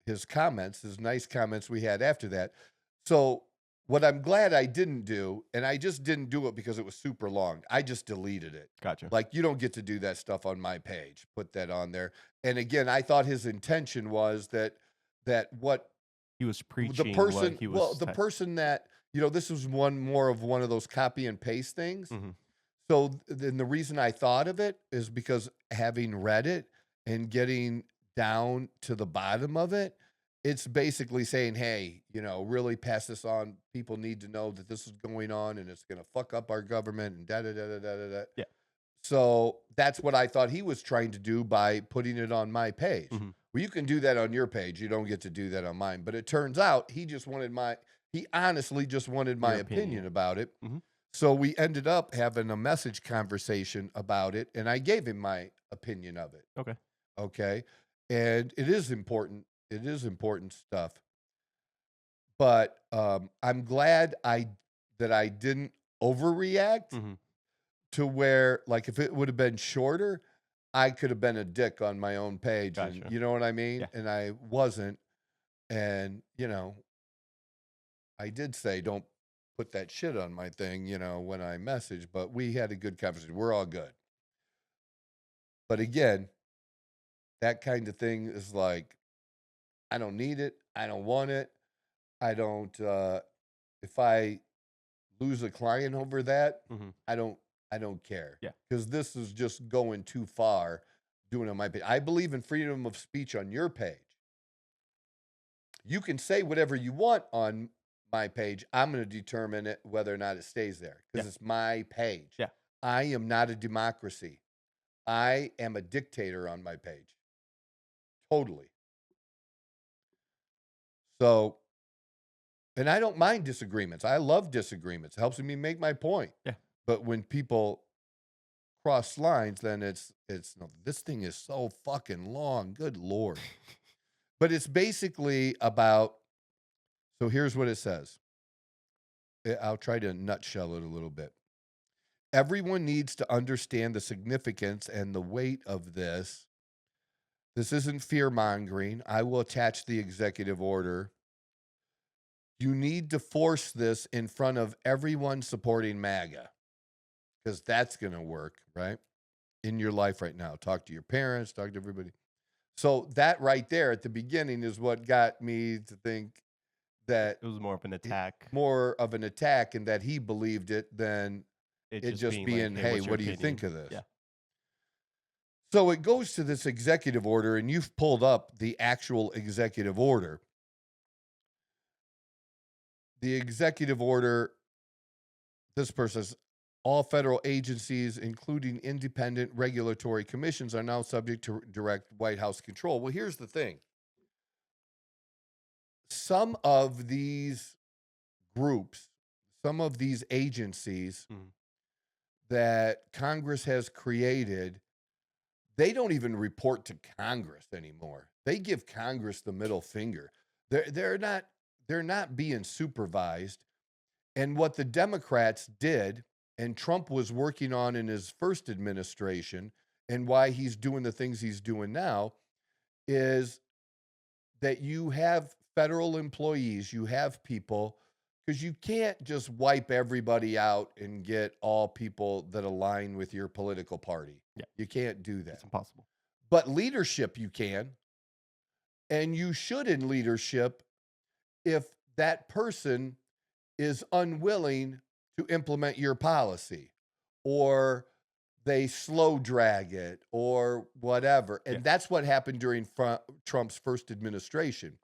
his comments, his nice comments we had after that. So what I'm glad I didn't do, and I just didn't do it because it was super long. I just deleted it. Gotcha. Like, you don't get to do that stuff on my page. Put that on there. And again, I thought his intention was that what He was preaching the person, what he was. well, the person that, you know, this was more of one of those copy and paste things. Mhm. So then the reason I thought of it is because having read it and getting down to the bottom of it, it's basically saying, hey, you know, really pass this on. People need to know that this is going on and it's going to fuck up our government and da da da da da da da. Yeah. So that's what I thought he was trying to do by putting it on my page. Mhm. Well, you can do that on your page. You don't get to do that on mine. But it turns out he honestly just wanted my Your opinion opinion. about it. Mhm. So we ended up having a message conversation about it, and I gave him my opinion of it. Okay. Okay. And it is important. It is important stuff. But I'm glad that I didn't overreact Mhm. to where, like, if it would have been shorter, I could have been a dick on my own page. And Gotcha. you know what I mean? Yeah. And I wasn't. And, you know, I did say, don't put that shit on my thing, you know, when I messaged, but we had a good conversation. We're all good. But again, that kind of thing is like, I don't need it. I don't want it. I don't, if I lose a client over that, Mhm. I don't care. Yeah. Because this is just going too far doing it on my page. I believe in freedom of speech on your page. You can say whatever you want on my page. I'm going to determine it whether or not it stays there because Yeah. it's my page. Yeah. I am not a democracy. I am a dictator on my page. Totally. So, and I don't mind disagreements. I love disagreements. It helps me make my point. Yeah. But when people cross lines, then it's no, this thing is so fucking long. Good Lord. But it's basically about, so here's what it says. I'll try to nutshell it a little bit. Everyone needs to understand the significance and the weight of this. This isn't fear-mongering. I will attach the executive order. You need to force this in front of everyone supporting MAGA because that's going to work, right? In your life right now. Talk to your parents, talk to everybody. So that right there at the beginning is what got me to think that It was more of an attack. more of an attack and that he believed it than it just being, like, hey, what's your what do you opinion? think of this? Yeah. So it goes to this executive order, and you've pulled up the actual executive order. The executive order, this person says, all federal agencies, including independent regulatory commissions, are now subject to direct White House control. Well, here's the thing. Some of these groups, some of these agencies that Congress has created, they don't even report to Congress anymore. They give Congress the middle finger. They're not being supervised. And what the Democrats did, and Trump was working on in his first administration, and why he's doing the things he's doing now, is that you have federal employees, you have people, because you can't just wipe everybody out and get all people that align with your political party. Yeah. You can't do that. It's impossible. But leadership you can. And you should in leadership if that person is unwilling to implement your policy or they slow drag it or whatever. And that's what happened during Trump's first administration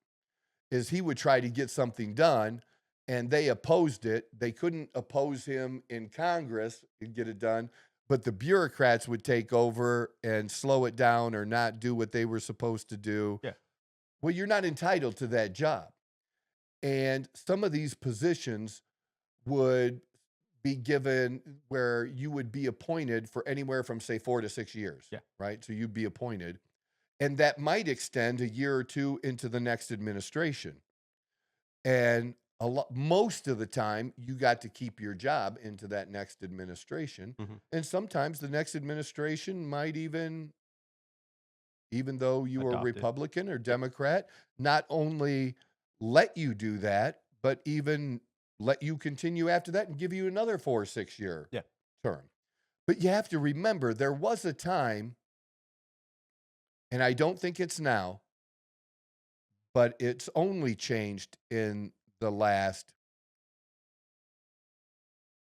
is he would try to get something done and they opposed it. They couldn't oppose him in Congress and get it done, but the bureaucrats would take over and slow it down or not do what they were supposed to do. Yeah. Well, you're not entitled to that job. And some of these positions would be given where you would be appointed for anywhere from, say, 4 to 6 years. Yeah. Right? So you'd be appointed. And that might extend a year or two into the next administration. And most of the time, you got to keep your job into that next administration. And sometimes the next administration might even though you were Republican or Democrat, not only let you do that, but even let you continue after that and give you another 4 or 6 year term. But you have to remember, there was a time, and I don't think it's now, but it's only changed in the last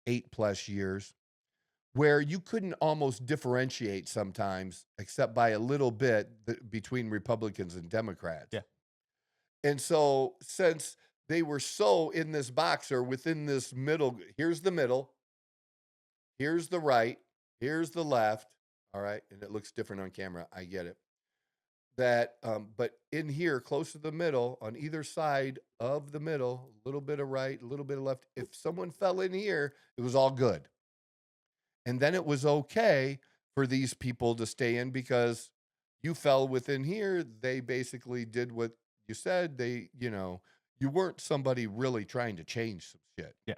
8+ years, where you couldn't almost differentiate sometimes, except by a little bit, between Republicans and Democrats. Yeah. And so since they were so in this box or within this middle, here's the middle, here's the right, here's the left, all right? And it looks different on camera, I get it. That, but in here, close to the middle, on either side of the middle, a little bit of right, a little bit of left, if someone fell in here, it was all good. And then it was okay for these people to stay in because you fell within here. They basically did what you said. You weren't somebody really trying to change some shit. Yeah.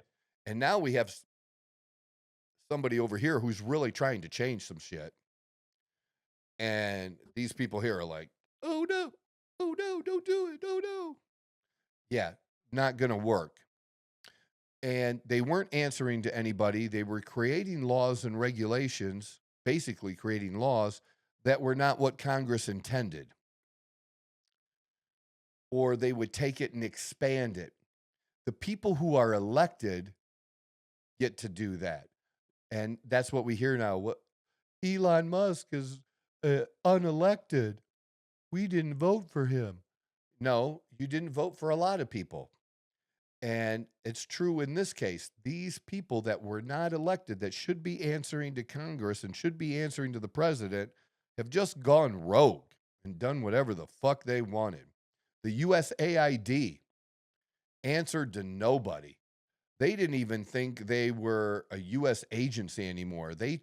And now we have somebody over here who's really trying to change some shit. And these people here are like, oh no, don't do it. Oh no. Yeah, not going to work. And they weren't answering to anybody. They were creating laws and regulations, basically creating laws that were not what Congress intended, or they would take it and expand it. The people who are elected get to do that. And that's what we hear now. What Elon Musk is unelected. We didn't vote for him. No, you didn't vote for a lot of people. And it's true in this case. These people that were not elected, that should be answering to Congress and should be answering to the president, have just gone rogue and done whatever the fuck they wanted. The USAID answered to nobody. They didn't even think they were a U.S. agency anymore. They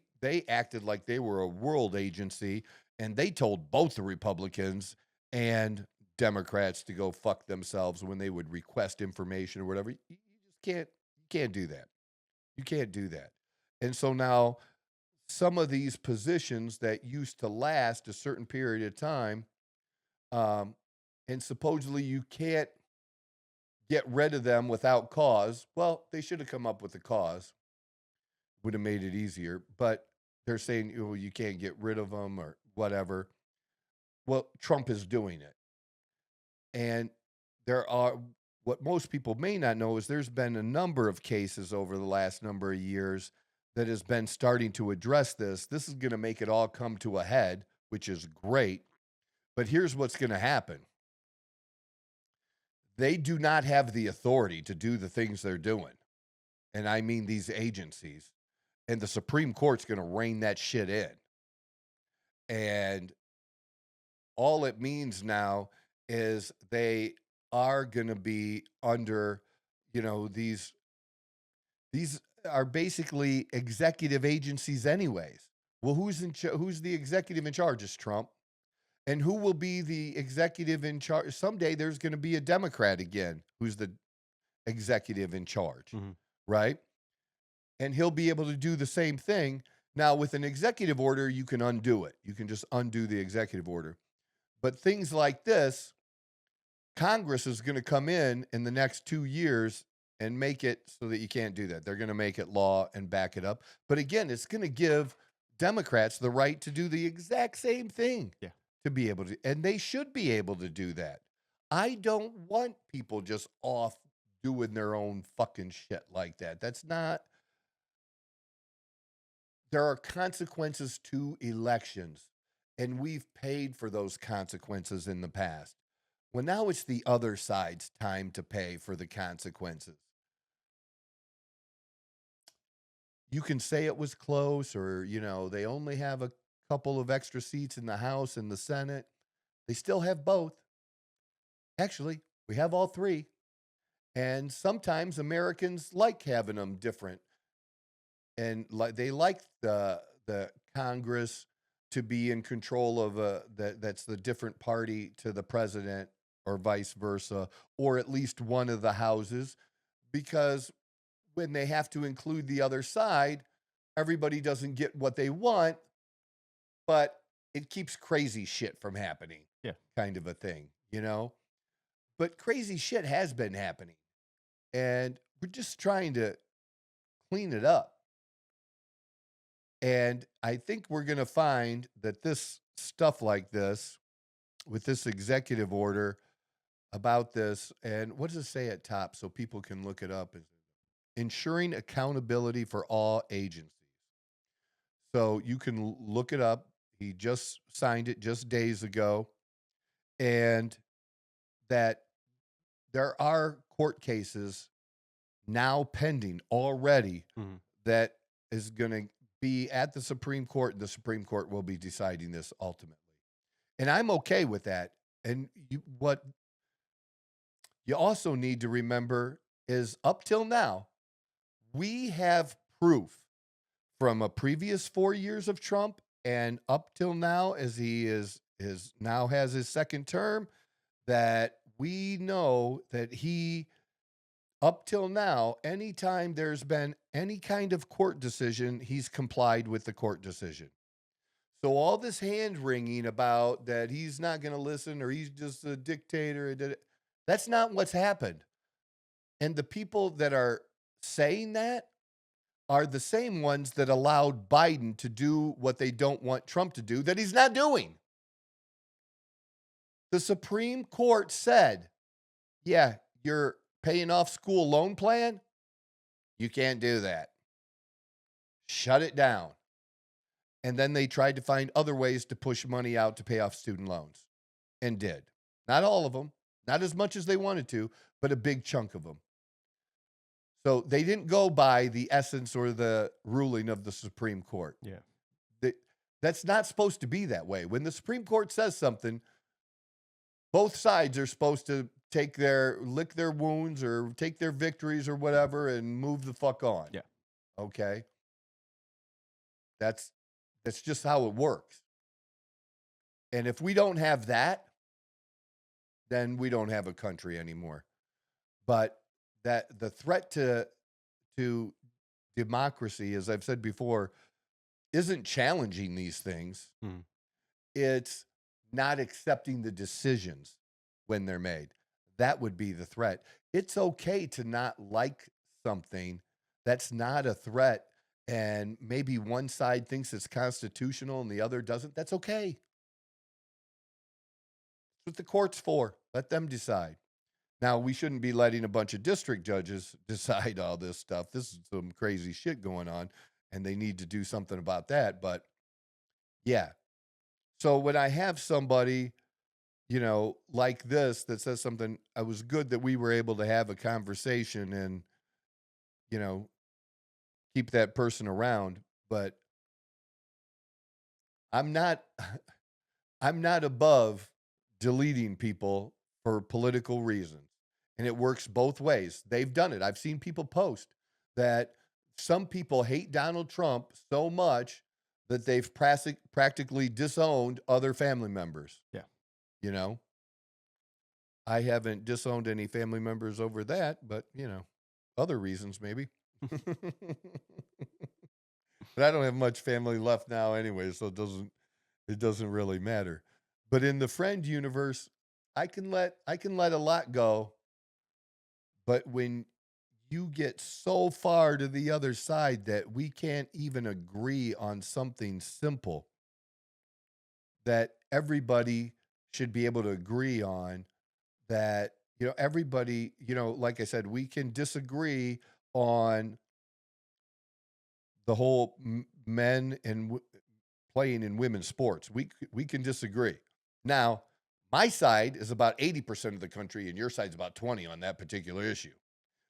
acted like they were a world agency, and they told both the Republicans and Democrats to go fuck themselves when they would request information or whatever. You just can't do that. You can't do that. And so now some of these positions that used to last a certain period of time, and supposedly you can't get rid of them without cause. Well, they should have come up with a cause. Would have made it easier. But they're saying, oh, you can't get rid of them or whatever. Well, Trump is doing it. And there are, what most people may not know is there's been a number of cases over the last number of years that has been starting to address this. This is going to make it all come to a head, which is great. But here's what's going to happen. They do not have the authority to do the things they're doing. And I mean these agencies. And the Supreme Court's going to rein that shit in. And all it means now is they are going to be under, these are basically executive agencies anyways. Well, who's the executive in charge? Is Trump. And who will be the executive in charge? Someday there's going to be a Democrat again who's the executive in charge, right? And he'll be able to do the same thing. Now, with an executive order, you can undo it. You can just undo the executive order. But things like this, Congress is going to come in the next 2 years and make it so that you can't do that. They're going to make it law and back it up. But again, it's going to give Democrats the right to do the exact same thing. Yeah. To be able to, and they should be able to do that. I don't want people just off doing their own fucking shit like that. That's not, there are consequences to elections, and we've paid for those consequences in the past. Well, now it's the other side's time to pay for the consequences. You can say it was close, or, they only have a couple of extra seats in the House and the Senate. They still have both. Actually, we have all three. And sometimes Americans like having them different. And they like the Congress to be in control of that's the different party to the president, or vice versa, or at least one of the houses, because when they have to include the other side, everybody doesn't get what they want, but it keeps crazy shit from happening. Yeah. Kind of a thing, But crazy shit has been happening. And we're just trying to clean it up. And I think we're going to find that this stuff like this, with this executive order about this, and what does it say at top so people can look it up? Is ensuring accountability for all agencies. So you can look it up. He just signed it just days ago. And that there are court cases now pending already that is going to be at the Supreme Court, and the Supreme Court will be deciding this ultimately. And I'm okay with that. And what you also need to remember is up till now, we have proof from a previous 4 years of Trump and up till now, as he now has his second term, that we know that he, up till now, anytime there's been any kind of court decision, he's complied with the court decision. So all this hand wringing about that he's not going to listen or he's just a dictator, that's not what's happened. And the people that are saying that are the same ones that allowed Biden to do what they don't want Trump to do that he's not doing. The Supreme Court said, yeah, you're paying off school loan plan. You can't do that. Shut it down. And then they tried to find other ways to push money out to pay off student loans and did. Not all of them, not as much as they wanted to, but a big chunk of them. So they didn't go by the essence or the ruling of the Supreme Court. Yeah. That's not supposed to be that way. When the Supreme Court says something, both sides are supposed to lick their wounds or take their victories or whatever and move the fuck on. Yeah. Okay. That's just how it works. And if we don't have that, then we don't have a country anymore. But that the threat to democracy, as I've said before, isn't challenging these things. It's not accepting the decisions when they're made. That would be the threat. It's okay to not like something. That's not a threat. And maybe one side thinks it's constitutional and the other doesn't. That's okay. That's what the court's for. Let them decide. Now, we shouldn't be letting a bunch of district judges decide all this stuff. This is some crazy shit going on, and they need to do something about that. But, yeah. So when I have somebody, like this that says something, it was good that we were able to have a conversation and, keep that person around. But I'm not above deleting people for political reasons. And it works both ways. They've done it. I've seen people post that some people hate Donald Trump so much that they've practically disowned other family members. Yeah. I haven't disowned any family members over that, but, other reasons maybe. But I don't have much family left now anyway, so it doesn't really matter. But in the friend universe, I can let a lot go. But when you get so far to the other side that we can't even agree on something simple that everybody should be able to agree on, that, everybody, like I said, we can disagree on the whole men and playing in women's sports. We can disagree. Now, my side is about 80% of the country, and your side's about 20 on that particular issue.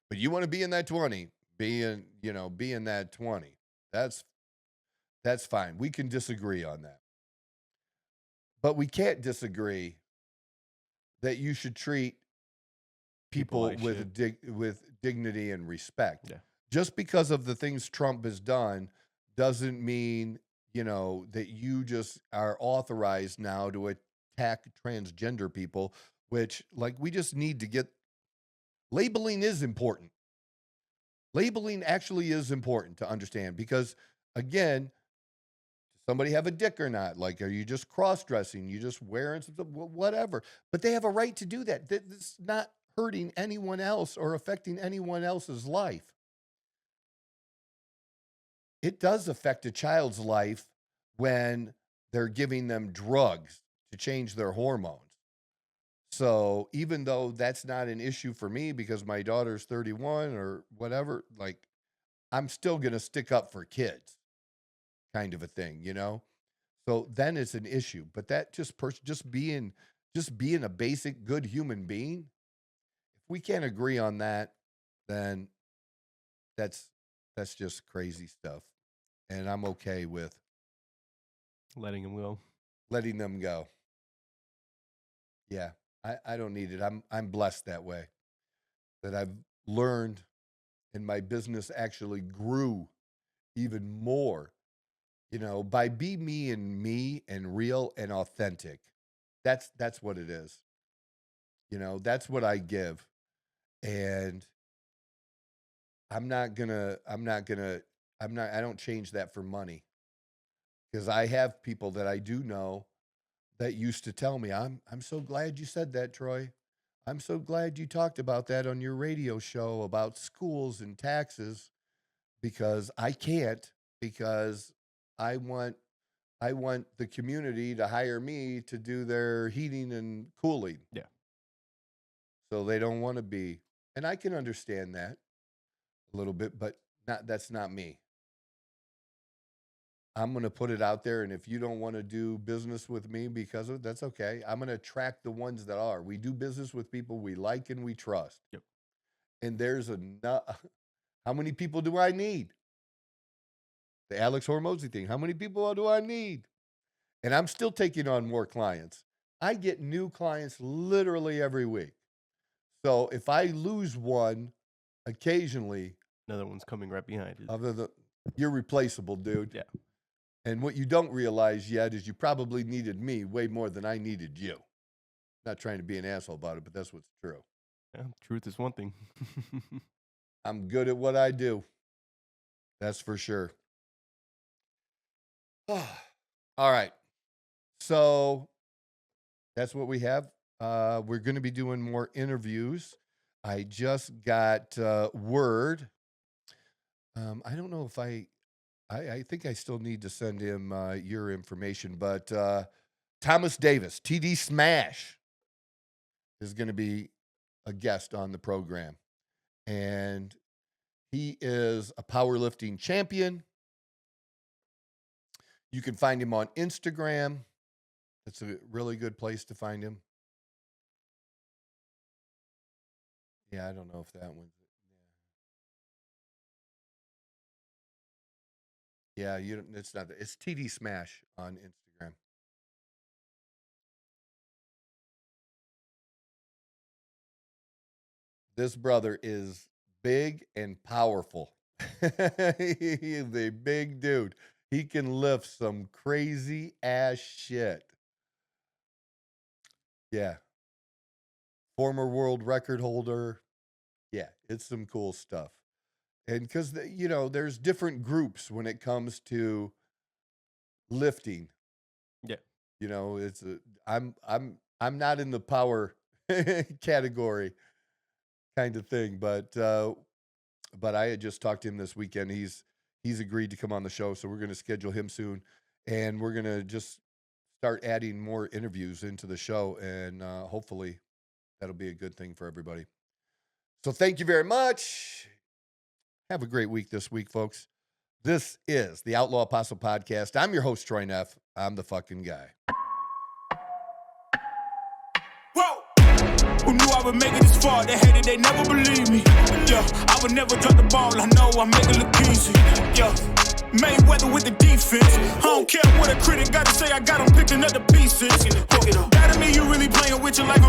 But you want to be in that 20, be in that 20. That's fine. We can disagree on that. But we can't disagree that you should treat people like with dignity and respect. Yeah. Just because of the things Trump has done doesn't mean, that you just are authorized now to attack transgender people, which, we just need to get. Labeling is important. Labeling actually is important to understand because, again, does somebody have a dick or not? Are you just cross-dressing? You just wearing something, whatever. But they have a right to do that. That's not hurting anyone else or affecting anyone else's life. It does affect a child's life when they're giving them drugs to change their hormones. So even though that's not an issue for me because my daughter's 31 or whatever, I'm still going to stick up for kids kind of a thing, So then it's an issue. But that just being a basic good human being, if we can't agree on that, then that's just crazy stuff. And I'm okay with Letting them go. Yeah. I don't need it. I'm blessed that way. That I've learned and my business actually grew even more, by be me and real and authentic. That's what it is. That's what I give. And I don't change that for money. Because I have people that I do know that used to tell me, I'm so glad you said that, Troy. I'm so glad you talked about that on your radio show about schools and taxes because I can't, because I want the community to hire me to do their heating and cooling. Yeah. So they don't want to be, and I can understand that a little bit, but that's not me. I'm going to put it out there, and if you don't want to do business with me because of it, that's okay. I'm going to attract the ones that are. We do business with people we like and we trust. Yep. And there's how many people do I need? The Alex Hormozy thing. How many people do I need? And I'm still taking on more clients. I get new clients literally every week. So if I lose one occasionally, another one's coming right behind it. You're replaceable, dude. Yeah. And what you don't realize yet is you probably needed me way more than I needed you. Not trying to be an asshole about it, but that's what's true. Yeah, truth is one thing. I'm good at what I do. That's for sure. All right. So that's what we have. We're going to be doing more interviews. I just got word. I don't know if I think I still need to send him your information, but Thomas Davis, TD Smash, is going to be a guest on the program. And he is a powerlifting champion. You can find him on Instagram. That's a really good place to find him. Yeah, I don't know if that one's. Yeah, it's not. It's TD Smash on Instagram. This brother is big and powerful. He is a big dude. He can lift some crazy ass shit. Yeah. Former world record holder. Yeah, it's some cool stuff. And because, there's different groups when it comes to lifting. Yeah. I'm not in the power category kind of thing, but I had just talked to him this weekend. He's agreed to come on the show, so we're going to schedule him soon, and we're going to just start adding more interviews into the show, and hopefully that'll be a good thing for everybody. So thank you very much. Have a great week this week, folks. This is the Outlaw Apostle Podcast. I'm your host, Troy Neff. I'm the fucking guy. Who knew I would make it this far? They hated, they never believe me. Yeah, I would never drop the ball. I know I make it look easy. Yeah, Mayweather with the defense. I don't care what a critic got to say. I got them picking up the pieces. That to me, you really playing with your life.